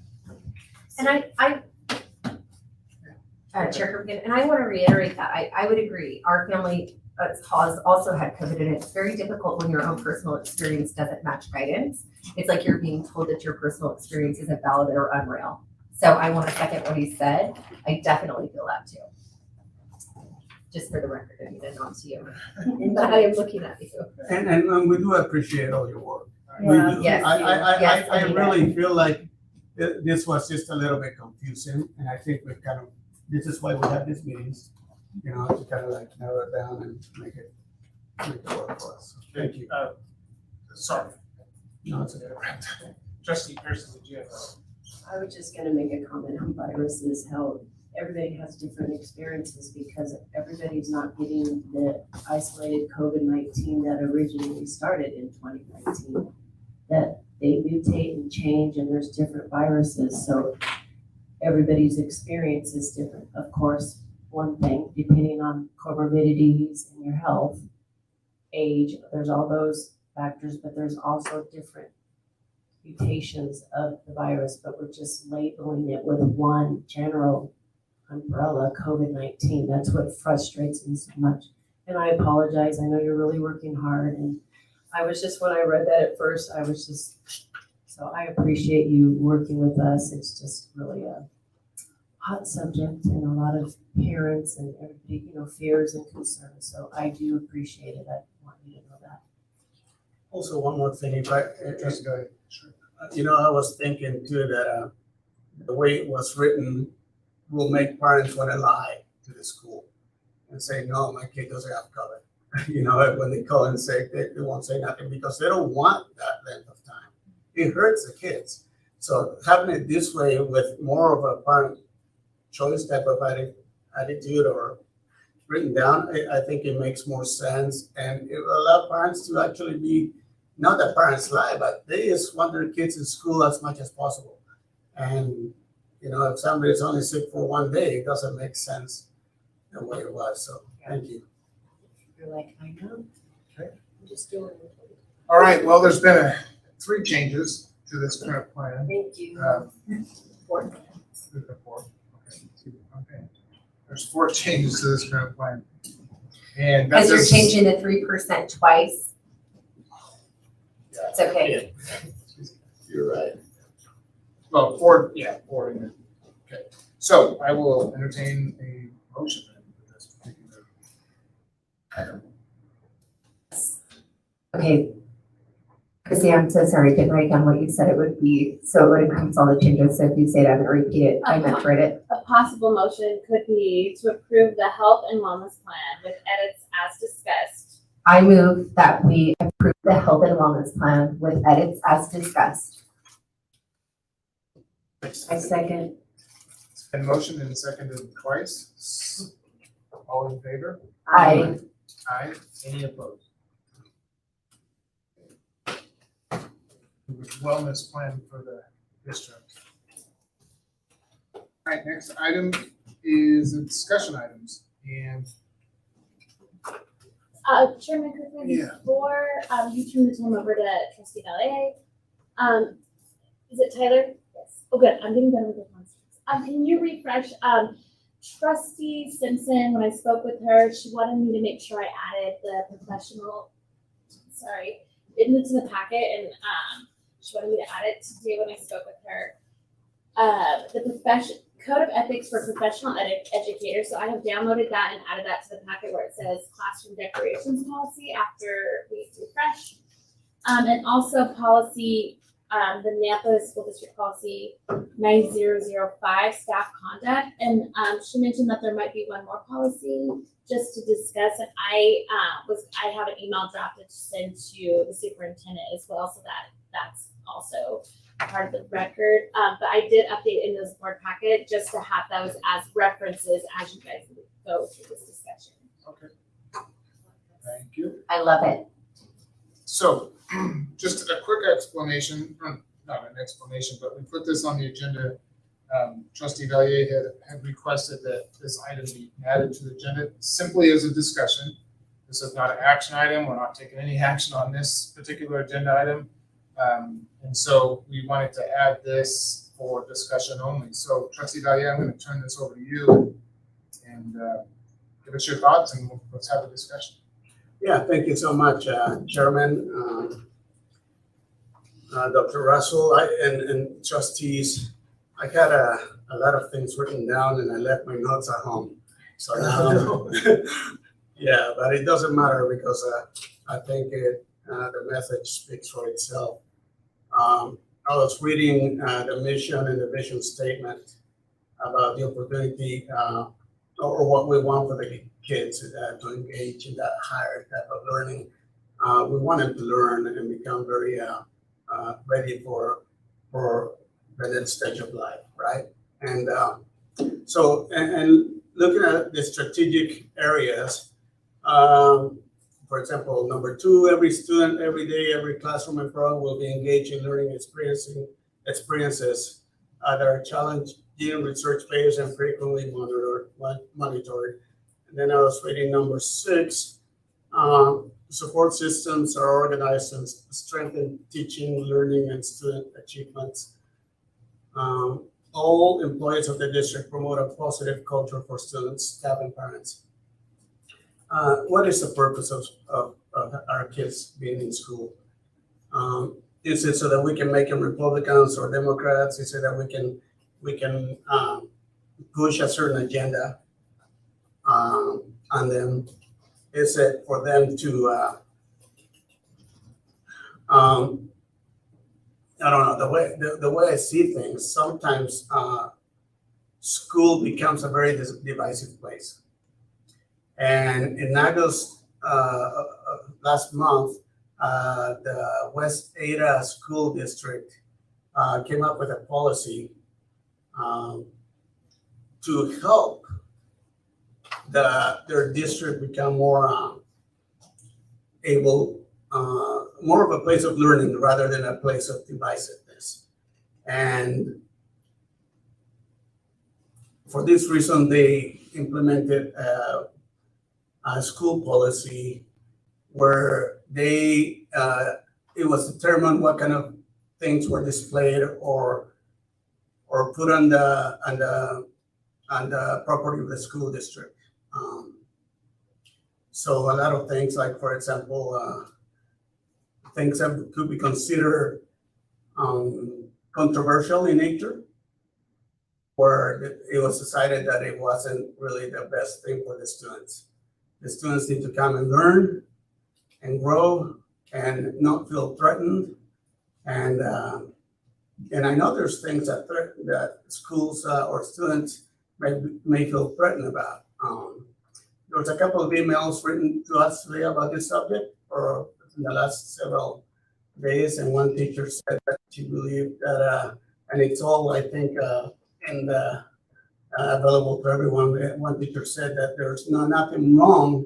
And Chair Kerrigan, and I want to reiterate that, I would agree, our family has also had COVID, and it's very difficult when your own personal experience doesn't match guidance. It's like you're being told that your personal experience isn't valid or unreal. So I want to second what he said. I definitely feel that too. Just for the record, I mean, and not to you. But I am looking at you. And we do appreciate all your work. We Yeah. do. Yes, yes, I Anita. really feel like this was just a little bit confusing, and I think we kind of, this is why we have these meetings, you know, to kind of like narrow it down and make it work for us. Thank you. Sorry. No, it's okay. Trustee Pearson, did you have I was just gonna make a comment on viruses, how everybody has different experiences because everybody's not getting the isolated COVID-19 that originally started in 2019. That they mutate and change and there's different viruses, so everybody's experience is different. Of course, one thing, depending on comorbidities and your health, age, there's all those factors, but there's also different mutations of the virus, but we're just labeling it with one general umbrella, COVID-19. That's what frustrates me so much. And I apologize. I know you're really working hard. And I was just, when I read that at first, I was just, so I appreciate you working with us. It's just really a hot subject and a lot of parents and everybody, you know, fears and concerns. So I do appreciate it. I want you to know that. Also, one more thing, if I, Trustee Guy? Sure. you know, I was thinking too that the way it was written will make parents want to lie to the school and say, no, my kid doesn't have COVID. You know, when they call in sick, they won't say nothing because they don't want that length of time. It hurts the kids. So having it this way with more of a parent choice type of attitude or written down, I think it makes more sense, and it will allow parents to actually be, not that parents lie, but they just want their kids in school as much as possible. And, you know, if somebody's only sick for one day, it doesn't make sense the way it was, so thank you. You're like, I know. Okay. I'm just doing it. All right, well, there's been 3 changes to this current plan. Thank you. Four. Okay. There's 4 changes to this current plan. And Because that's you're changing the 3% twice. Yeah. It's okay. You're right. Well, 4, yeah, 4 in there. Okay, so I will entertain a motion for this particular item. Okay. Chrissy, I'm so sorry, I didn't write down what you said it would be, so it would encompass all the changes, so if you say it, I'm gonna repeat it, I meant to write it. A possible motion could be to approve the health and wellness plan with edits as discussed. I move that we approve the health and wellness plan with edits as discussed. I second. It's been motioned and seconded twice. All in favor? Aye. Aye. Any opposed? Wellness plan for the district. All right, next item is the discussion items, and Chairman Cookman, Yeah. before you turn the time over to Trustee Valier, is it Tyler? Yes. Oh, good. I'm getting better with the ones. Can you refresh Trustee Simpson? When I spoke with her, she wanted me to make sure I added the professional. Sorry, it's in the packet, and she wanted me to add it today when I spoke with her. The Code of Ethics for Professional Educators. So I have downloaded that and added that to the packet where it says classroom decorations policy after we refresh. And also policy, the Nampa School District policy 9005, staff conduct. And she mentioned that there might be one more policy just to discuss. And I have an email drafted to send to the superintendent as well, so that that's also part of the record, but I did update in this board packet just to have those as references as you guys go through this discussion. Okay. Thank you. I love it. So, just a quick explanation, not an explanation, but we put this on the agenda. Trustee Valier had requested that this item be added to the agenda simply as a discussion. This is not an action item. We're not taking any action on this particular agenda item. And so we wanted to add this for discussion only. So Trustee Valier, I'm going to turn this over to you and give us your thoughts and let's have a discussion. Yeah, thank you so much, Chairman, Dr. Russell, and trustees. I got a lot of things written down and I left my notes at home. So now, yeah, but it doesn't matter because I think the message speaks for itself. I was reading the mission and the vision statement about the opportunity or what we want for the kids to engage in that higher type of learning. We want them to learn and become very ready for the next stage of life, right? And so looking at the strategic areas, for example, number 2, every student, every day, every classroom and program will be engaged in learning experiences that are challenging, research-based, and frequently monitored. And then I was reading number 6, support systems are organized and strengthen teaching, learning, and student achievements. All employees of the district promote a positive culture for students, staff, and parents. What is the purpose of our kids being in school? Is it so that we can make them Republicans or Democrats? Is it that we can push a certain agenda on them? Is it for them to I don't know, the way I see things, sometimes school becomes a very divisive place. And in August last month, the West Ada School District came up with a policy to help their district become more able, more of a place of learning rather than a place of divisiveness. And for this reason, they implemented a school policy where it was determined what kind of things were displayed or put on the property of the school district. So a lot of things, like for example, things that could be considered controversial in nature, where it was decided that it wasn't really the best thing for the students. The students need to come and learn and grow and not feel threatened. And I know there's things that schools or students may feel threatened about. There was a couple of emails written to us today about this subject or in the last several days, and one teacher said that she believed that, and it's all, I think, in the available to everyone. One teacher said that there's nothing wrong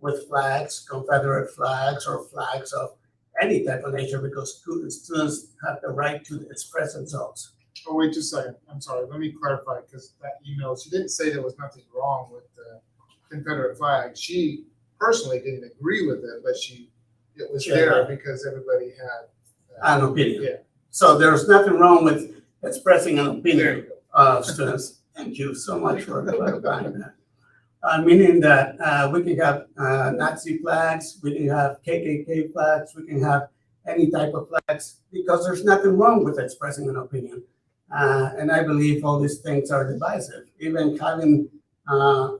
with flags, Confederate flags, or flags of any type of nature, because students have the right to express themselves. Oh, wait just a second. I'm sorry. Let me clarify, because that email, she didn't say there was nothing wrong with the Confederate flag. She personally didn't agree with it, but it was there because everybody had an opinion. Yeah. So there's nothing wrong with expressing an There opinion you go. of students. Thank you so much for clarifying that. Meaning that we can have Nazi flags, we can have KKK flags, we can have any type of flags, because there's nothing wrong with expressing an opinion. And I believe all these things are divisive. Even having a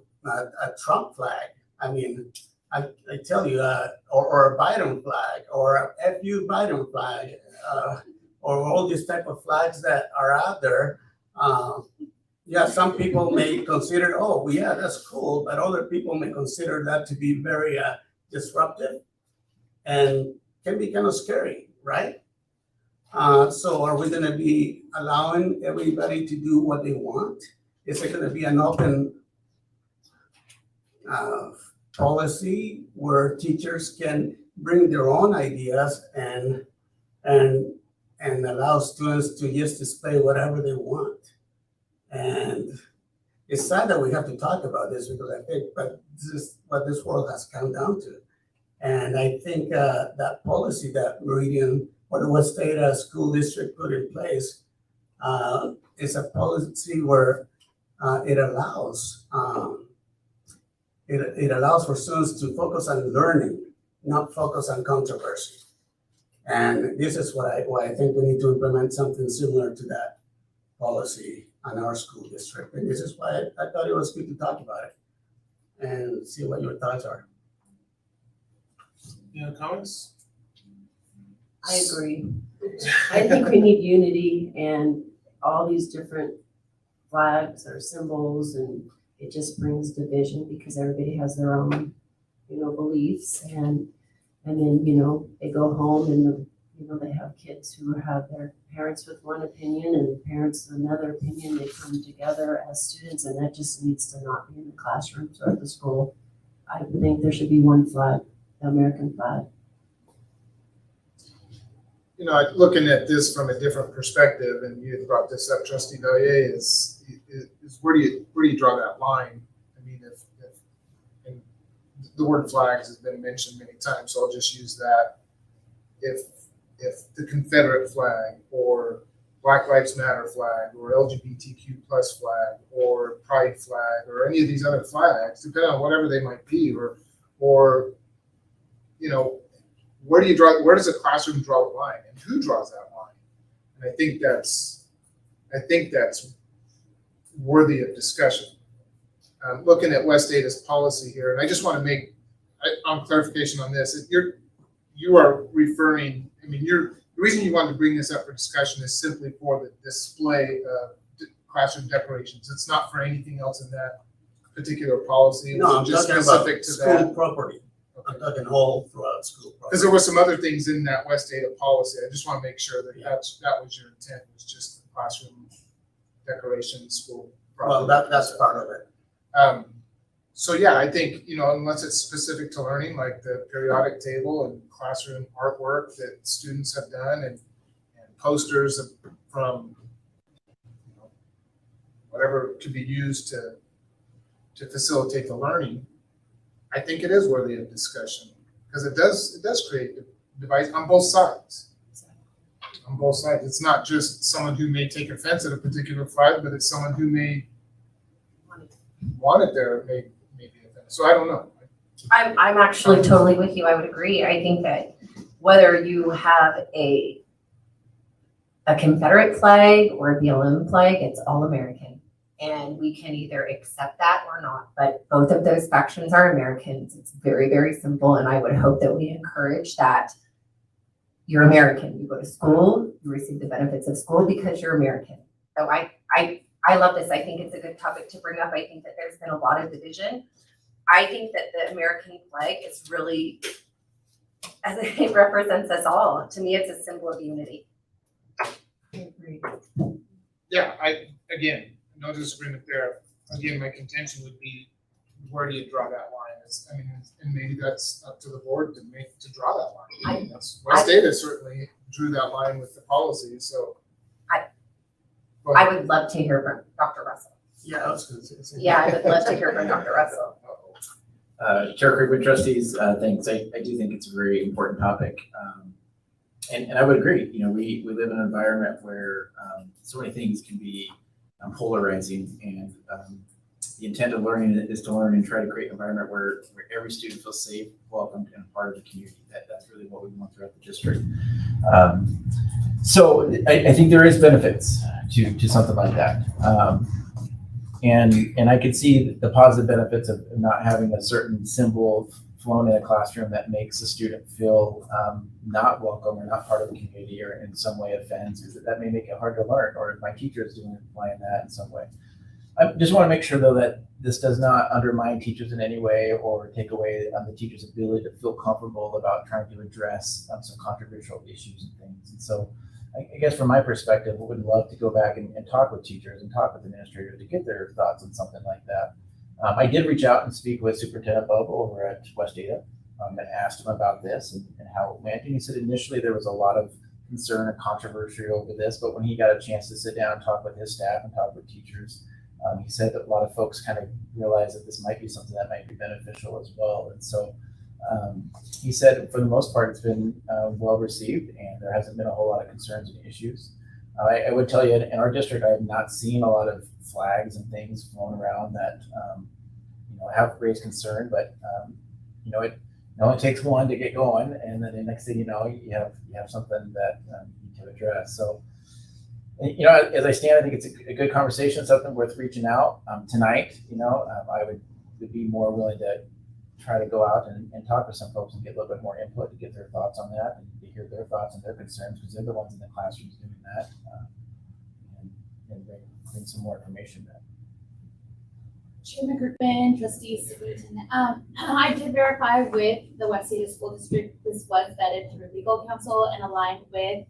Trump flag, I mean, I tell you, or a Biden flag, or a FU Biden flag, or all these type of flags that are out there. Yeah, some people may consider, oh, well, yeah, that's cool, but other people may consider that to be very disruptive and can be kind of scary, right? So are we gonna be allowing everybody to do what they want? Is it gonna be an open policy where teachers can bring their own ideas and allow students to just display whatever they want? And it's sad that we have to talk about this because I think, but this is what this world has come down to. And I think that policy that Meridian or the West Ada School District put in place is a policy where it allows it allows for students to focus on learning, not focus on controversy. And this is why I think we need to implement something similar to that policy on our school district. And this is why I thought it was good to talk about it and see what your thoughts are. Any other comments? I agree. I think we need unity and all these different flags or symbols, and it just brings division because everybody has their own, beliefs, and then, they go home and they have kids who have their parents with one opinion and parents with another opinion. They come together as students, and that just needs to not be in the classrooms or at the school. I think there should be one flag, the American flag. Looking at this from a different perspective, and you had brought this up, Trustee Valier, is where do you draw that line? I mean, if and the word flags has been mentioned many times, so I'll just use that. If the Confederate flag or Black Lives Matter flag or LGBTQ plus flag or Pride flag or any of these other flags, depending on whatever they might be, or where does a classroom draw the line, and who draws that line? And I think that's worthy of discussion. Looking at West Ada's policy here, and I just want to make on clarification on this. You are referring. I mean, the reason you wanted to bring this up for discussion is simply for the display of classroom decorations. It's not for anything else in that particular policy. No, I'm just talking about specific to school that. property. I'm talking whole throughout school property. Because there were some other things in that West Ada policy. I just want to make sure that that was your intent, was just the classroom decoration, school Well, property. that's part of it. So yeah, I think, unless it's specific to learning, like the periodic table and classroom artwork that students have done and posters from whatever could be used to facilitate the learning, I think it is worthy of discussion because it does create divides on both sides. On both sides. It's not just someone who may take offense at a particular flag, but it's someone who may want it there, may be offended. So I don't know. I'm actually totally with you. I would agree. I think that whether you have a Confederate flag or a BLM flag, it's all American. And we can either accept that or not, but both of those factions are Americans. It's very, very simple. And I would hope that we encourage that you're American. You go to school, you receive the benefits of school because you're American. So I love this. I think it's a good topic to bring up. I think that there's been a lot of division. I think that the American flag is really, as it represents us all. To me, it's a symbol of unity. I agree. Yeah, again, no disagreement there. Again, my contention would be, where do you draw that line? And maybe that's up to the board to draw that line. West Ada certainly drew that line with the policy, so. I would love to hear from Dr. Russell. Yeah, I was going to say. Yeah, I would love to hear from Dr. Russell. Chair Kirkwood, trustees, thanks. I do think it's a very important topic. And I would agree, we live in an environment where so many things can be polarizing, and the intent of learning is to learn and try to create an environment where every student feels safe, welcomed, and a part of the community. That's really what we want throughout the district. So I think there is benefits to something like that. And I could see the positive benefits of not having a certain symbol flown in a classroom that makes a student feel not welcome or not part of the community or in some way offends, because that may make it hard to learn, or if my teacher is doing that in some way. I just want to make sure, though, that this does not undermine teachers in any way or take away the teacher's ability to feel comfortable about trying to address some controversial issues and things. And so I guess from my perspective, I would love to go back and talk with teachers and talk with administrators to get their thoughts on something like that. I did reach out and speak with Superintendent Bub over at West Ada and asked him about this and how it went. And he said initially there was a lot of concern and controversy over this, but when he got a chance to sit down and talk with his staff and talk with teachers, he said that a lot of folks kind of realized that this might be something that might be beneficial as well. And so he said for the most part it's been well received and there hasn't been a whole lot of concerns and issues. I would tell you in our district I have not seen a lot of flags and things flown around that have raised concern, but it only takes one to get going, and then the next thing you know you have something that you can address. So as I stand, I think it's a good conversation, something worth reaching out tonight. I would be more willing to try to go out and talk to some folks and get a little bit more input to get their thoughts on that and to hear their thoughts and their concerns, because they're the ones in the classrooms doing that, and bring some more information back. Chairman Kirkman, Trustees, I did verify with the Cdc School District. This was vetted through legal counsel and aligned with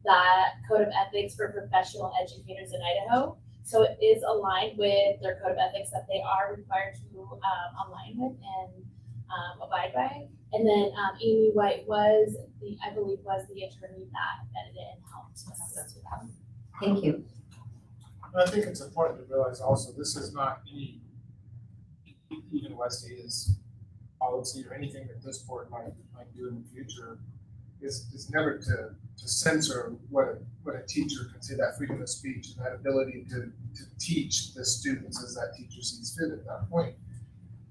the Code of Ethics for Professional Educators in Idaho. So it is aligned with their Code of Ethics that they are required to align with and abide by. And then Amy White I believe was the attorney that vetted it and helped assist with that. Thank you. I think it's important to realize also, this is not even West Ada's policy or anything that this board might do in the future is never to censor what a teacher can say, that freedom of speech and that ability to teach the students as that teacher sees fit at that point.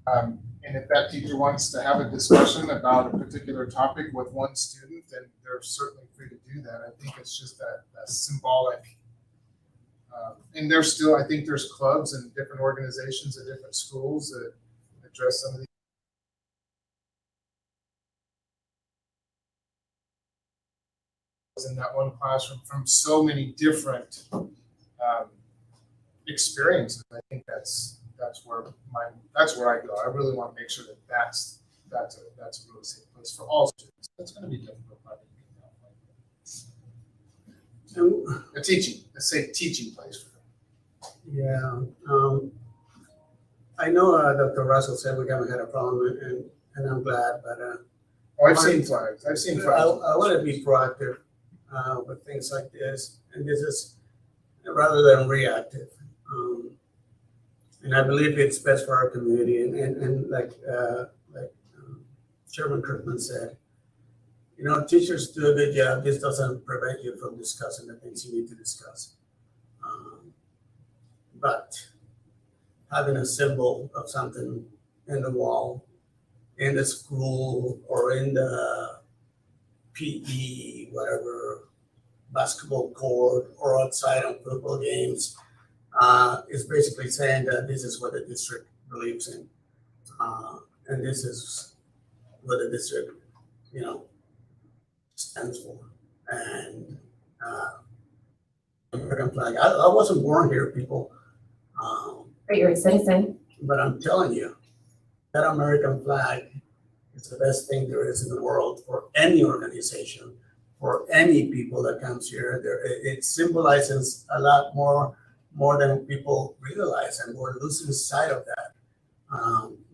And if that teacher wants to have a discussion about a particular topic with one student, then they're certainly free to do that. I think it's just that symbolic. And I think there's clubs and different organizations at different schools that address some of these. In that one classroom from so many different experiences. I think that's where I go. I really want to make sure that that's a really safe place for all students. It's going to be difficult, probably. A safe teaching place for them. Yeah, I know Dr. Russell said we haven't had a problem, and I'm glad, but I've seen flags. I've seen flags. I want to be proactive with things like this, and this is rather than reactive. And I believe it's best for our community, and like Chairman Kirkman said, teachers do a good job. This doesn't prevent you from discussing the things you need to discuss. But having a symbol of something in the wall, in the school, or in the PE, whatever, basketball court, or outside on football games, is basically saying that this is what the district believes in. And this is what the district, stands for. And American flag. I wasn't born here, people. But you're a citizen. But I'm telling you, that American flag is the best thing there is in the world for any organization, for any people that comes here. It symbolizes a lot more than people realize, and we're losing sight of that.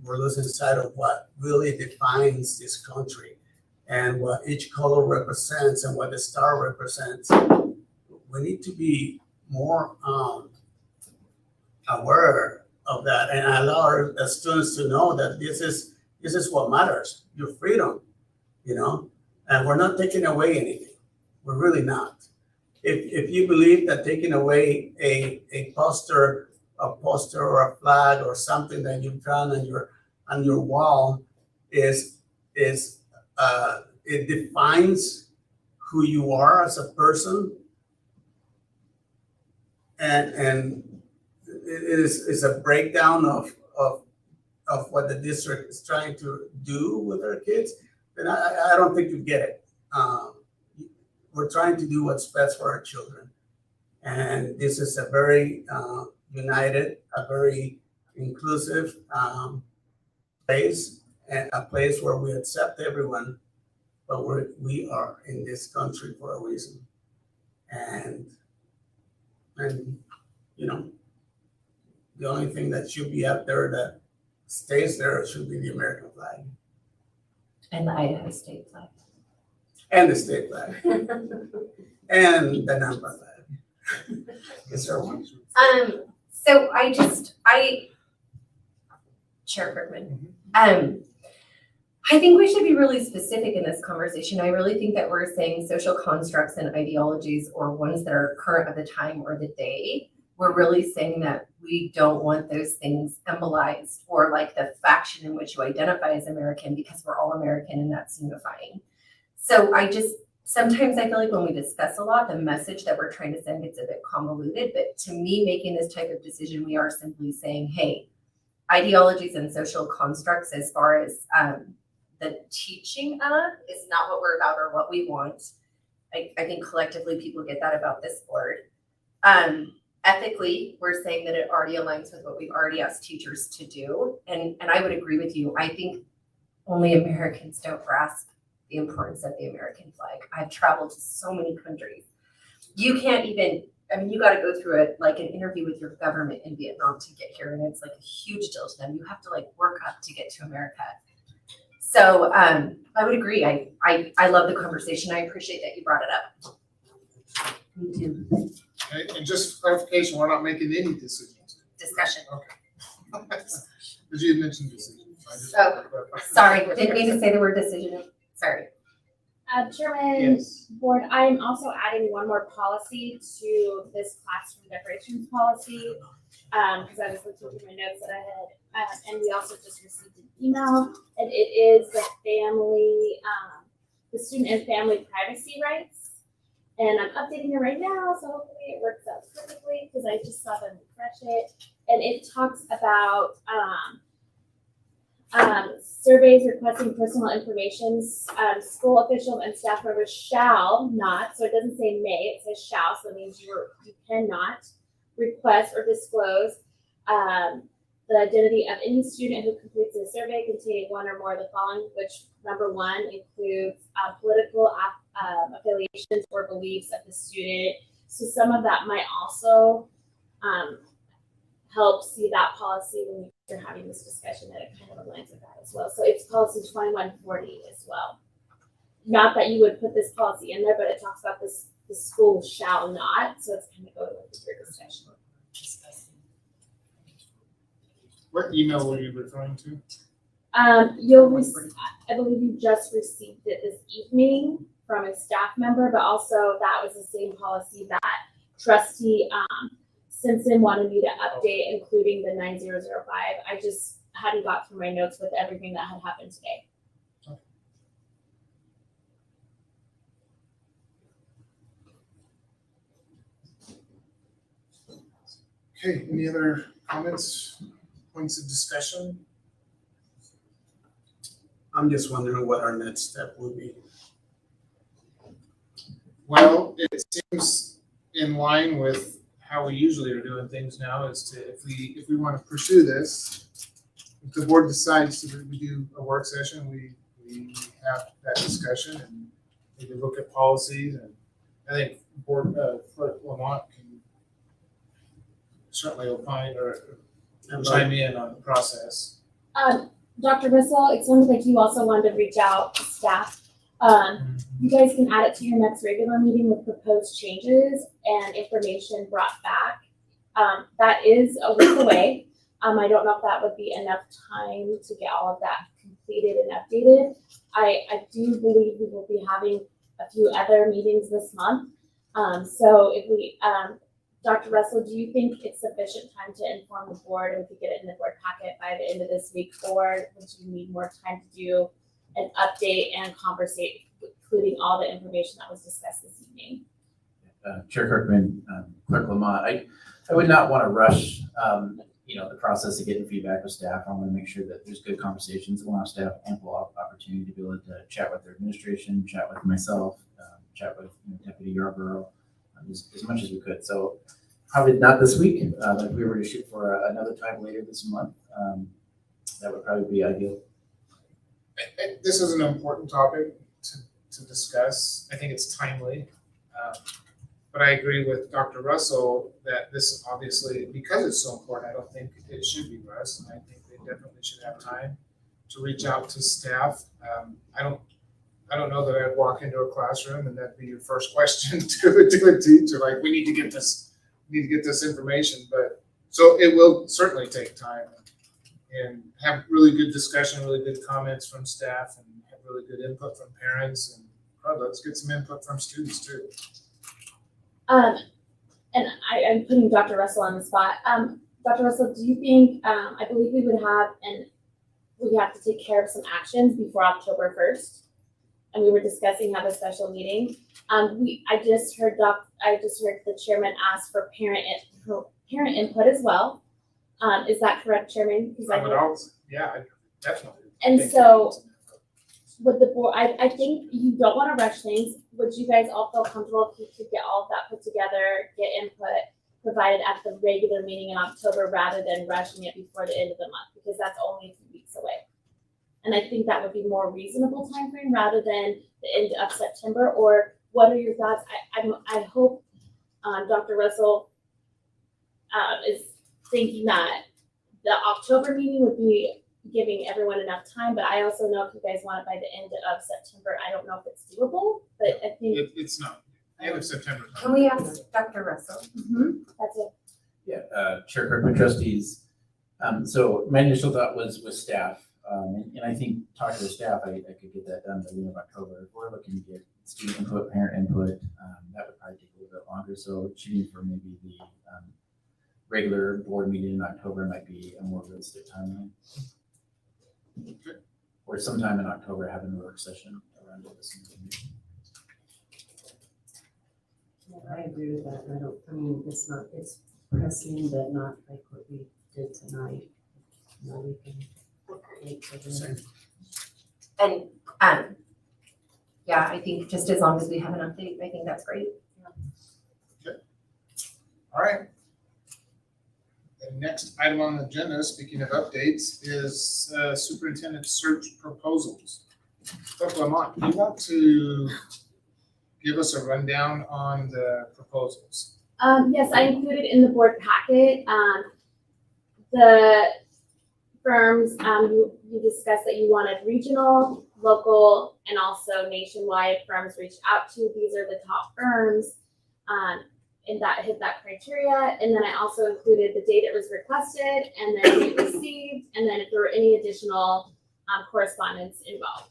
We're losing sight of what really defines this country and what each color represents and what the star represents. We need to be more aware of that and allow our students to know that this is what matters, your freedom, and we're not taking away anything. We're really not. If you believe that taking away a poster or a flag or something that you've drawn on your wall is it defines who you are as a person, and it is a breakdown of what the district is trying to do with our kids, then I don't think you get it. We're trying to do what's best for our children. And this is a very united, a very inclusive place, and a place where we accept everyone, but we are in this country for a reason. And, you know, the only thing that should be up there that stays there should be the American flag And the Idaho state flag. and the state flag and the Nampa flag. Is there one? So Chair Kirkman, I think we should be really specific in this conversation. I really think that we're saying social constructs and ideologies or ones that are current of the time or the day. We're really saying that we don't want those things embolized or like the faction in which you identify as American, because we're all American and that's unifying. So sometimes I feel like when we discuss a lot, the message that we're trying to send gets a bit convoluted, but to me, making this type of decision, we are simply saying, hey, ideologies and social constructs as far as the teaching of is not what we're about or what we want. I think collectively people get that about this board. Ethically, we're saying that it already aligns with what we've already asked teachers to do. And I would agree with you. I think only Americans don't grasp the importance of the American flag. I've traveled to so many countries. You can't even, you got to go through an interview with your government in Vietnam to get here. And it's like a huge deal to them. You have to work up to get to America. So I would agree. I love the conversation. I appreciate that you brought it up. Me too. Okay, and just clarification, we're not making any decisions. Discussion. Okay. Because you had mentioned decisions. Sorry, didn't mean to say the word decision. Sorry. Chairman, Yes. Board, I'm also adding one more policy to this classroom decorations policy. Because I was looking through my notes that I had, and we also just received an email, and it is the student and family privacy rights. And I'm updating it right now, so hopefully it works out perfectly, because I just saw them refresh it. And it talks about surveys requesting personal information. School officials and staff members shall not, so it doesn't say may, it says shall, so it means you cannot request or disclose the identity of any student who completes a survey containing one or more of the following, which number one includes political affiliations or beliefs of the student. So some of that might also help see that policy when you're having this discussion, that it kind of aligns with that as well. So it's policy 2140 as well. Not that you would put this policy in there, but it talks about this, the school shall not. So it's kind of going with your discussion. What email were you referring to? I believe you just received it this evening from a staff member, but also that was the same policy that Trustee Simpson wanted me to update, including the 9005. I just hadn't got through my notes with everything that had happened today. Okay, any other comments, points of discussion? I'm just wondering what our next step will be. Well, it seems in line with how we usually are doing things now, is to, if we want to pursue this, if the board decides to we do a work session, we have that discussion and maybe look at policies, and I think Board Clerk Lamont can certainly opine or chime in on the process. Dr. Russell, it sounds like you also wanted to reach out to staff. You guys can add it to your next regular meeting with proposed changes and information brought back. That is a week away. I don't know if that would be enough time to get all of that completed and updated. I do believe we will be having a few other meetings this month. So if we, Dr. Russell, do you think it's sufficient time to inform the board and we could get it in the board packet by the end of this week, or would you need more time to do an update and conversate, including all the information that was discussed this evening? Chair Kirkman, Clerk Lamont, I would not want to rush, the process of getting feedback with staff. I want to make sure that there's good conversations. I want staff ample opportunity to be able to chat with their administration, chat with myself, chat with Deputy Yarborough, as much as we could. So probably not this week, but if we were to shoot for another time later this month, that would probably be ideal. This is an important topic to discuss. I think it's timely. But I agree with Dr. Russell that this obviously, because it's so important, I don't think it should be rushed. And I think they definitely should have time to reach out to staff. I don't know that I'd walk into a classroom and that'd be your first question to a teacher, like, we need to get this information. But, so it will certainly take time and have really good discussion, really good comments from staff, and have really good input from parents, and let's get some input from students too. And I'm putting Dr. Russell on the spot. Dr. Russell, do you think, I believe we would have, and we have to take care of some actions before October 1st. And we were discussing have a special meeting. I just heard the chairman ask for parent input as well. Is that correct, Chairman? Because Yeah, definitely. And so with the board, I think you don't want to rush things. Would you guys all feel comfortable if you could get all of that put together, get input provided at the regular meeting in October rather than rushing it before the end of the month, because that's only a few weeks away. And I think that would be more reasonable timeframe rather than the end of September. Or what are your thoughts? I hope Dr. Russell is thinking that the October meeting would be giving everyone enough time, but I also know if you guys want it by the end of September, I don't know if it's doable, but I think It's not. End of September. Can we ask Dr. Russell? that's it. Yeah, Chair Kirkman, trustees. So my initial thought was with staff, and I think talking to the staff, I could get that done by the end of October. If we're looking to get student input, parent input, that would probably take a little bit longer. So shooting for maybe the regular board meeting in October might be a more realistic timeline. Or sometime in October, having a work session around this. I agree with that. It's pressing, but not like what we did tonight. Now we can wait for the- And, yeah, I think just as long as we have an update, I think that's great. All right. The next item on the agenda, speaking of updates, is superintendent search proposals. Dr. Lamont, do you want to give us a rundown on the proposals? Yes, I included in the board packet, the firms, you discussed that you wanted regional, local, and also nationwide firms reached out to. These are the top firms, and that hit that criteria. And then I also included the date it was requested, and then we received, and then if there were any additional correspondence involved.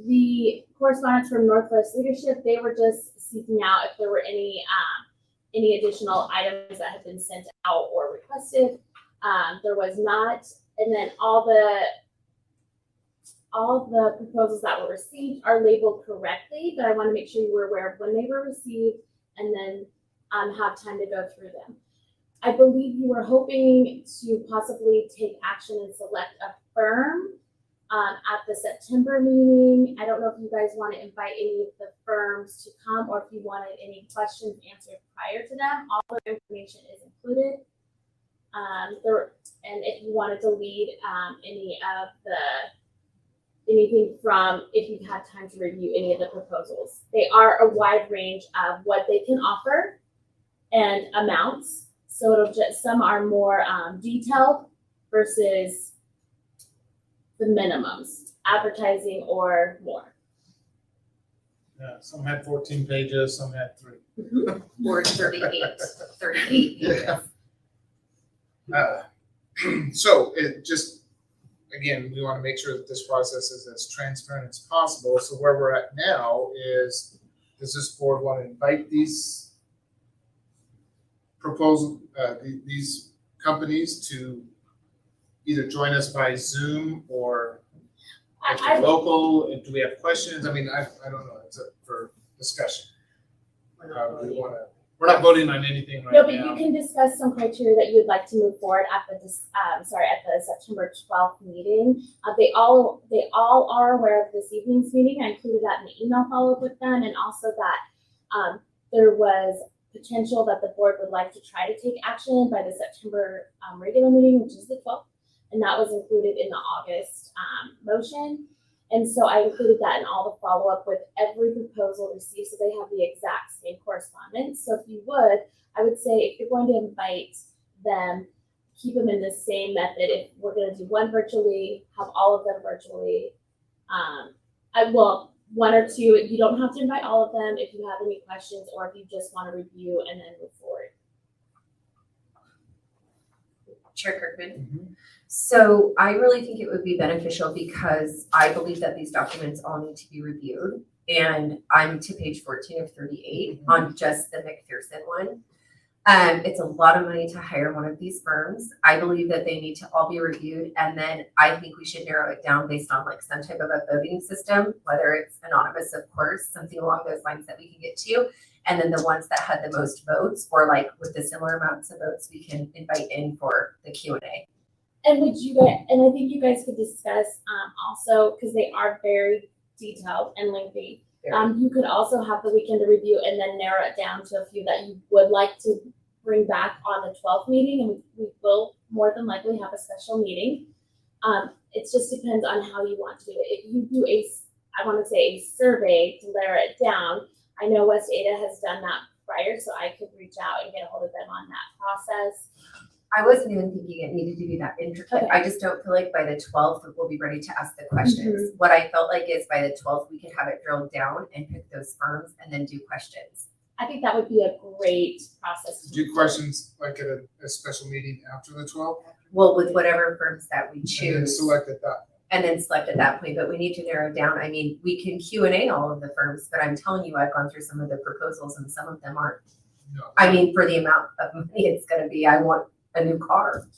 The correspondence from Northwest Leadership, they were just seeking out if there were any additional items that had been sent out or requested. There was not, and then all the proposals that were received are labeled correctly, but I want to make sure you were aware of when they were received and then have time to go through them. I believe you were hoping to possibly take action and select a firm at the September meeting. I don't know if you guys want to invite any of the firms to come or if you wanted any questions answered prior to them. All the information is included. And if you want to delete anything from, if you've had time to review any of the proposals. They are a wide range of what they can offer and amounts. So it'll just, some are more detailed versus the minimums, advertising or more. Yeah, some had 14 pages, some had 3. Or 38 Yeah. So it just, again, we want to make sure that this process is as transparent as possible. So where we're at now is, does this board want to invite these these companies to either join us by Zoom or if they're local? And do we have questions? I mean, I don't know. It's up for discussion. We're not voting on anything right No, but now. you can discuss some criteria that you would like to move forward at the September 12th meeting. They all are aware of this evening's meeting. I included that in the email follow-up with them, and also that there was potential that the board would like to try to take action by the September regular meeting, which is the 12th, and that was included in the August motion. And so I included that in all the follow-up with every proposal received, so they have the exact same correspondence. So if you would, I would say if you're going to invite them, keep them in the same method. If we're gonna do one virtually, have all of them virtually. One or two, you don't have to invite all of them if you have any questions or if you just wanna review and then move forward. Chair Kirkman. Mhm. So I really think it would be beneficial because I believe that these documents all need to be reviewed. And I'm to page 14 of 38 on just the McPherson one. It's a lot of money to hire one of these firms. I believe that they need to all be reviewed. And then I think we should narrow it down based on like some type of a voting system, whether it's anonymous, of course, something along those lines that we can get to. And then the ones that had the most votes, or like with the similar amounts of votes, we can invite in for the Q&A. And would you guys, and I think you guys could discuss also, because they are very detailed and lengthy. You could also have the weekend to review and then narrow it down to a few that you would like to bring back on the 12th meeting, and we will more than likely have a special meeting. It just depends on how you want to do it. If you do I want to say a survey to narrow it down, I know West Ada has done that prior, so I could reach out and get a hold of them on that process. I wasn't even thinking it needed to be that intricate. Okay. I just don't feel like by the 12th we'll be ready to ask the questions. What I felt like is by the 12th we could have it drilled down and pick those firms and then do questions. I think that would be a great process. to Do move questions like at a special meeting after the 12th? Well, with whatever firms that we And then choose select at that. and then select at that point, but we need to narrow down. I mean, we can Q&A all of the firms, but I'm telling you, I've gone through some of the proposals and some of them aren't. No. I mean, for the amount of money it's gonna be, I want a new car.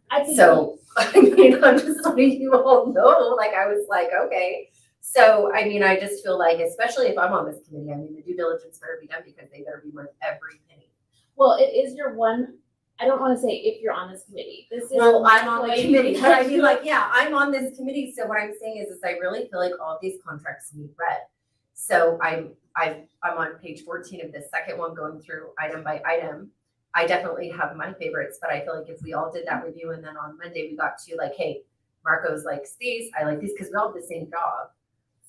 I think So, I mean, I'm just letting you all know, like, I was like, okay. So, I mean, I just feel like, especially if I'm on this committee, I mean, the due diligence better be done because they better be worth every penny. well, it is your one. I don't want to say if you're on this committee. This is Well, I'm on the employee committee, but I mean, because like, yeah, I'm on this committee, so what I'm saying is I really feel like all of these contracts need read. So I'm on page 14 of the second one, going through item by item. I definitely have my favorites, but I feel like if we all did that review and then on Monday we got to like, hey, Marco's likes these, I like these, because we all have the same job.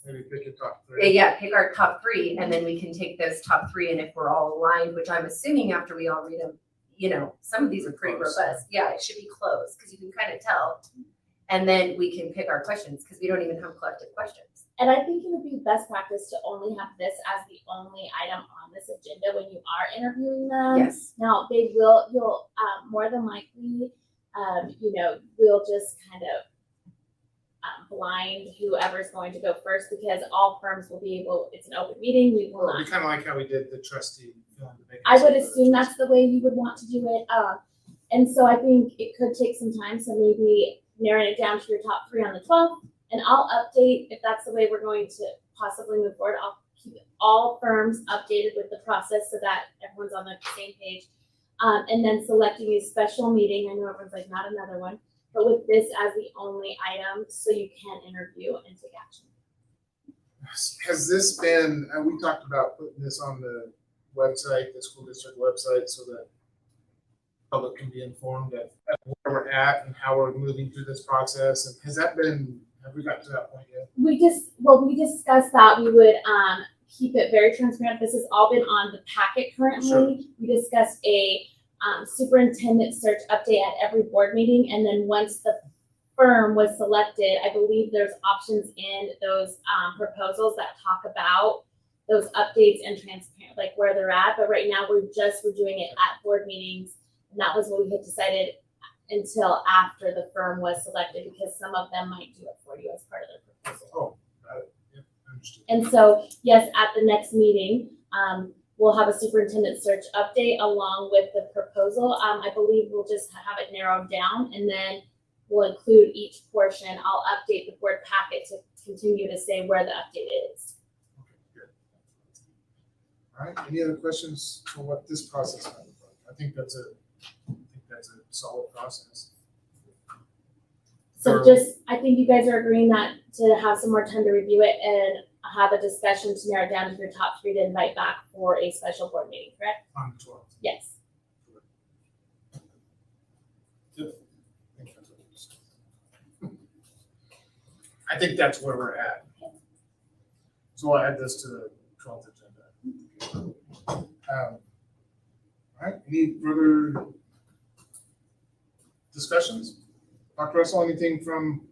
Maybe pick your top 3. Yeah, pick our top 3, and then we can take those top 3, and if we're all aligned, which I'm assuming after we all read them, you know, some of these are pretty Close. robust. Yeah, it should be close, because you can kind of tell. And then we can pick our questions, because we don't even have collective questions. And I think it would be best practice to only have this as the only item on this agenda when you are interviewing them. Yes. Now, you'll more than likely, we'll just kind of blind whoever's going to go first because all firms will be able, it's an open meeting, we will Well, not. we kind of like how we did the trustee. filling the vacancy I would for the assume that's trustee. the way you would want to do it. And so I think it could take some time, so maybe narrowing it down to your top 3 on the 12th. And I'll update, if that's the way we're going to possibly move forward, I'll keep all firms updated with the process so that everyone's on the same page. And then selecting a special meeting, I know everyone's like, not another one, but with this as the only item, so you can interview and take action. Has this been, and we talked about putting this on the website, the school district website, so that public can be informed at where we're at and how we're moving through this process? And has that been, have we gotten to that point yet? We discussed that we would keep it very transparent. This has all been on the packet currently. Sure. We discussed a superintendent search update at every board meeting, and then once the firm was selected, I believe there's options in those proposals that talk about those updates and transparent, like where they're at. But right now we're doing it at board meetings, and that was what we had decided until after the firm was selected, because some of them might do it for you as part of their proposal. Oh, got it. Yep, understood. And so, yes, at the next meeting, we'll have a superintendent search update along with the proposal. I believe we'll just have it narrowed down, and then we'll include each portion. I'll update the board packet to continue to say where the update is. Okay, good. All right, any other questions for what this process might look like? I think that's a solid process. So I think you guys are agreeing that to have some more time to review it and have a discussion to narrow it down to your top 3 to invite back for a special board meeting, correct? On the 12th. Yes. Yep. I think that's what it is. I think that's where we're at. So I'll add this to the 12th agenda. All right, any further discussions? Dr. Russell, anything from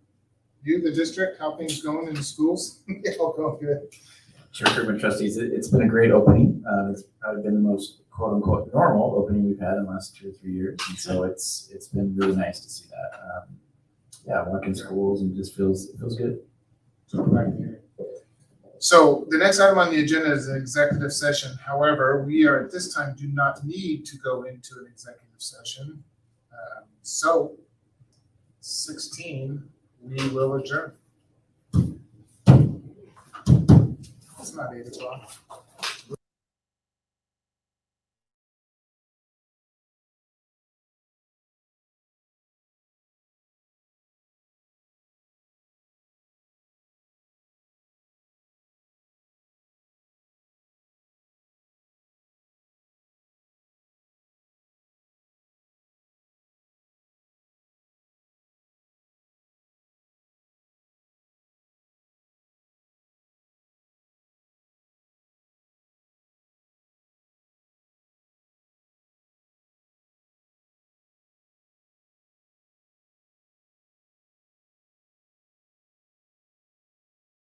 you, the district, how things going in the schools? All going good. Recruitment trustees, it's been a great opening. It's probably been the most quote unquote normal opening we've had in the last 2 or 3 years. And so it's been really nice to see that. Yeah, working schools and just feels good. So I'm glad to hear it. So the next item on the agenda is an executive session. However, we are at this time do not need to go into an executive session. So 16, we will adjourn. It's not 8 o'clock.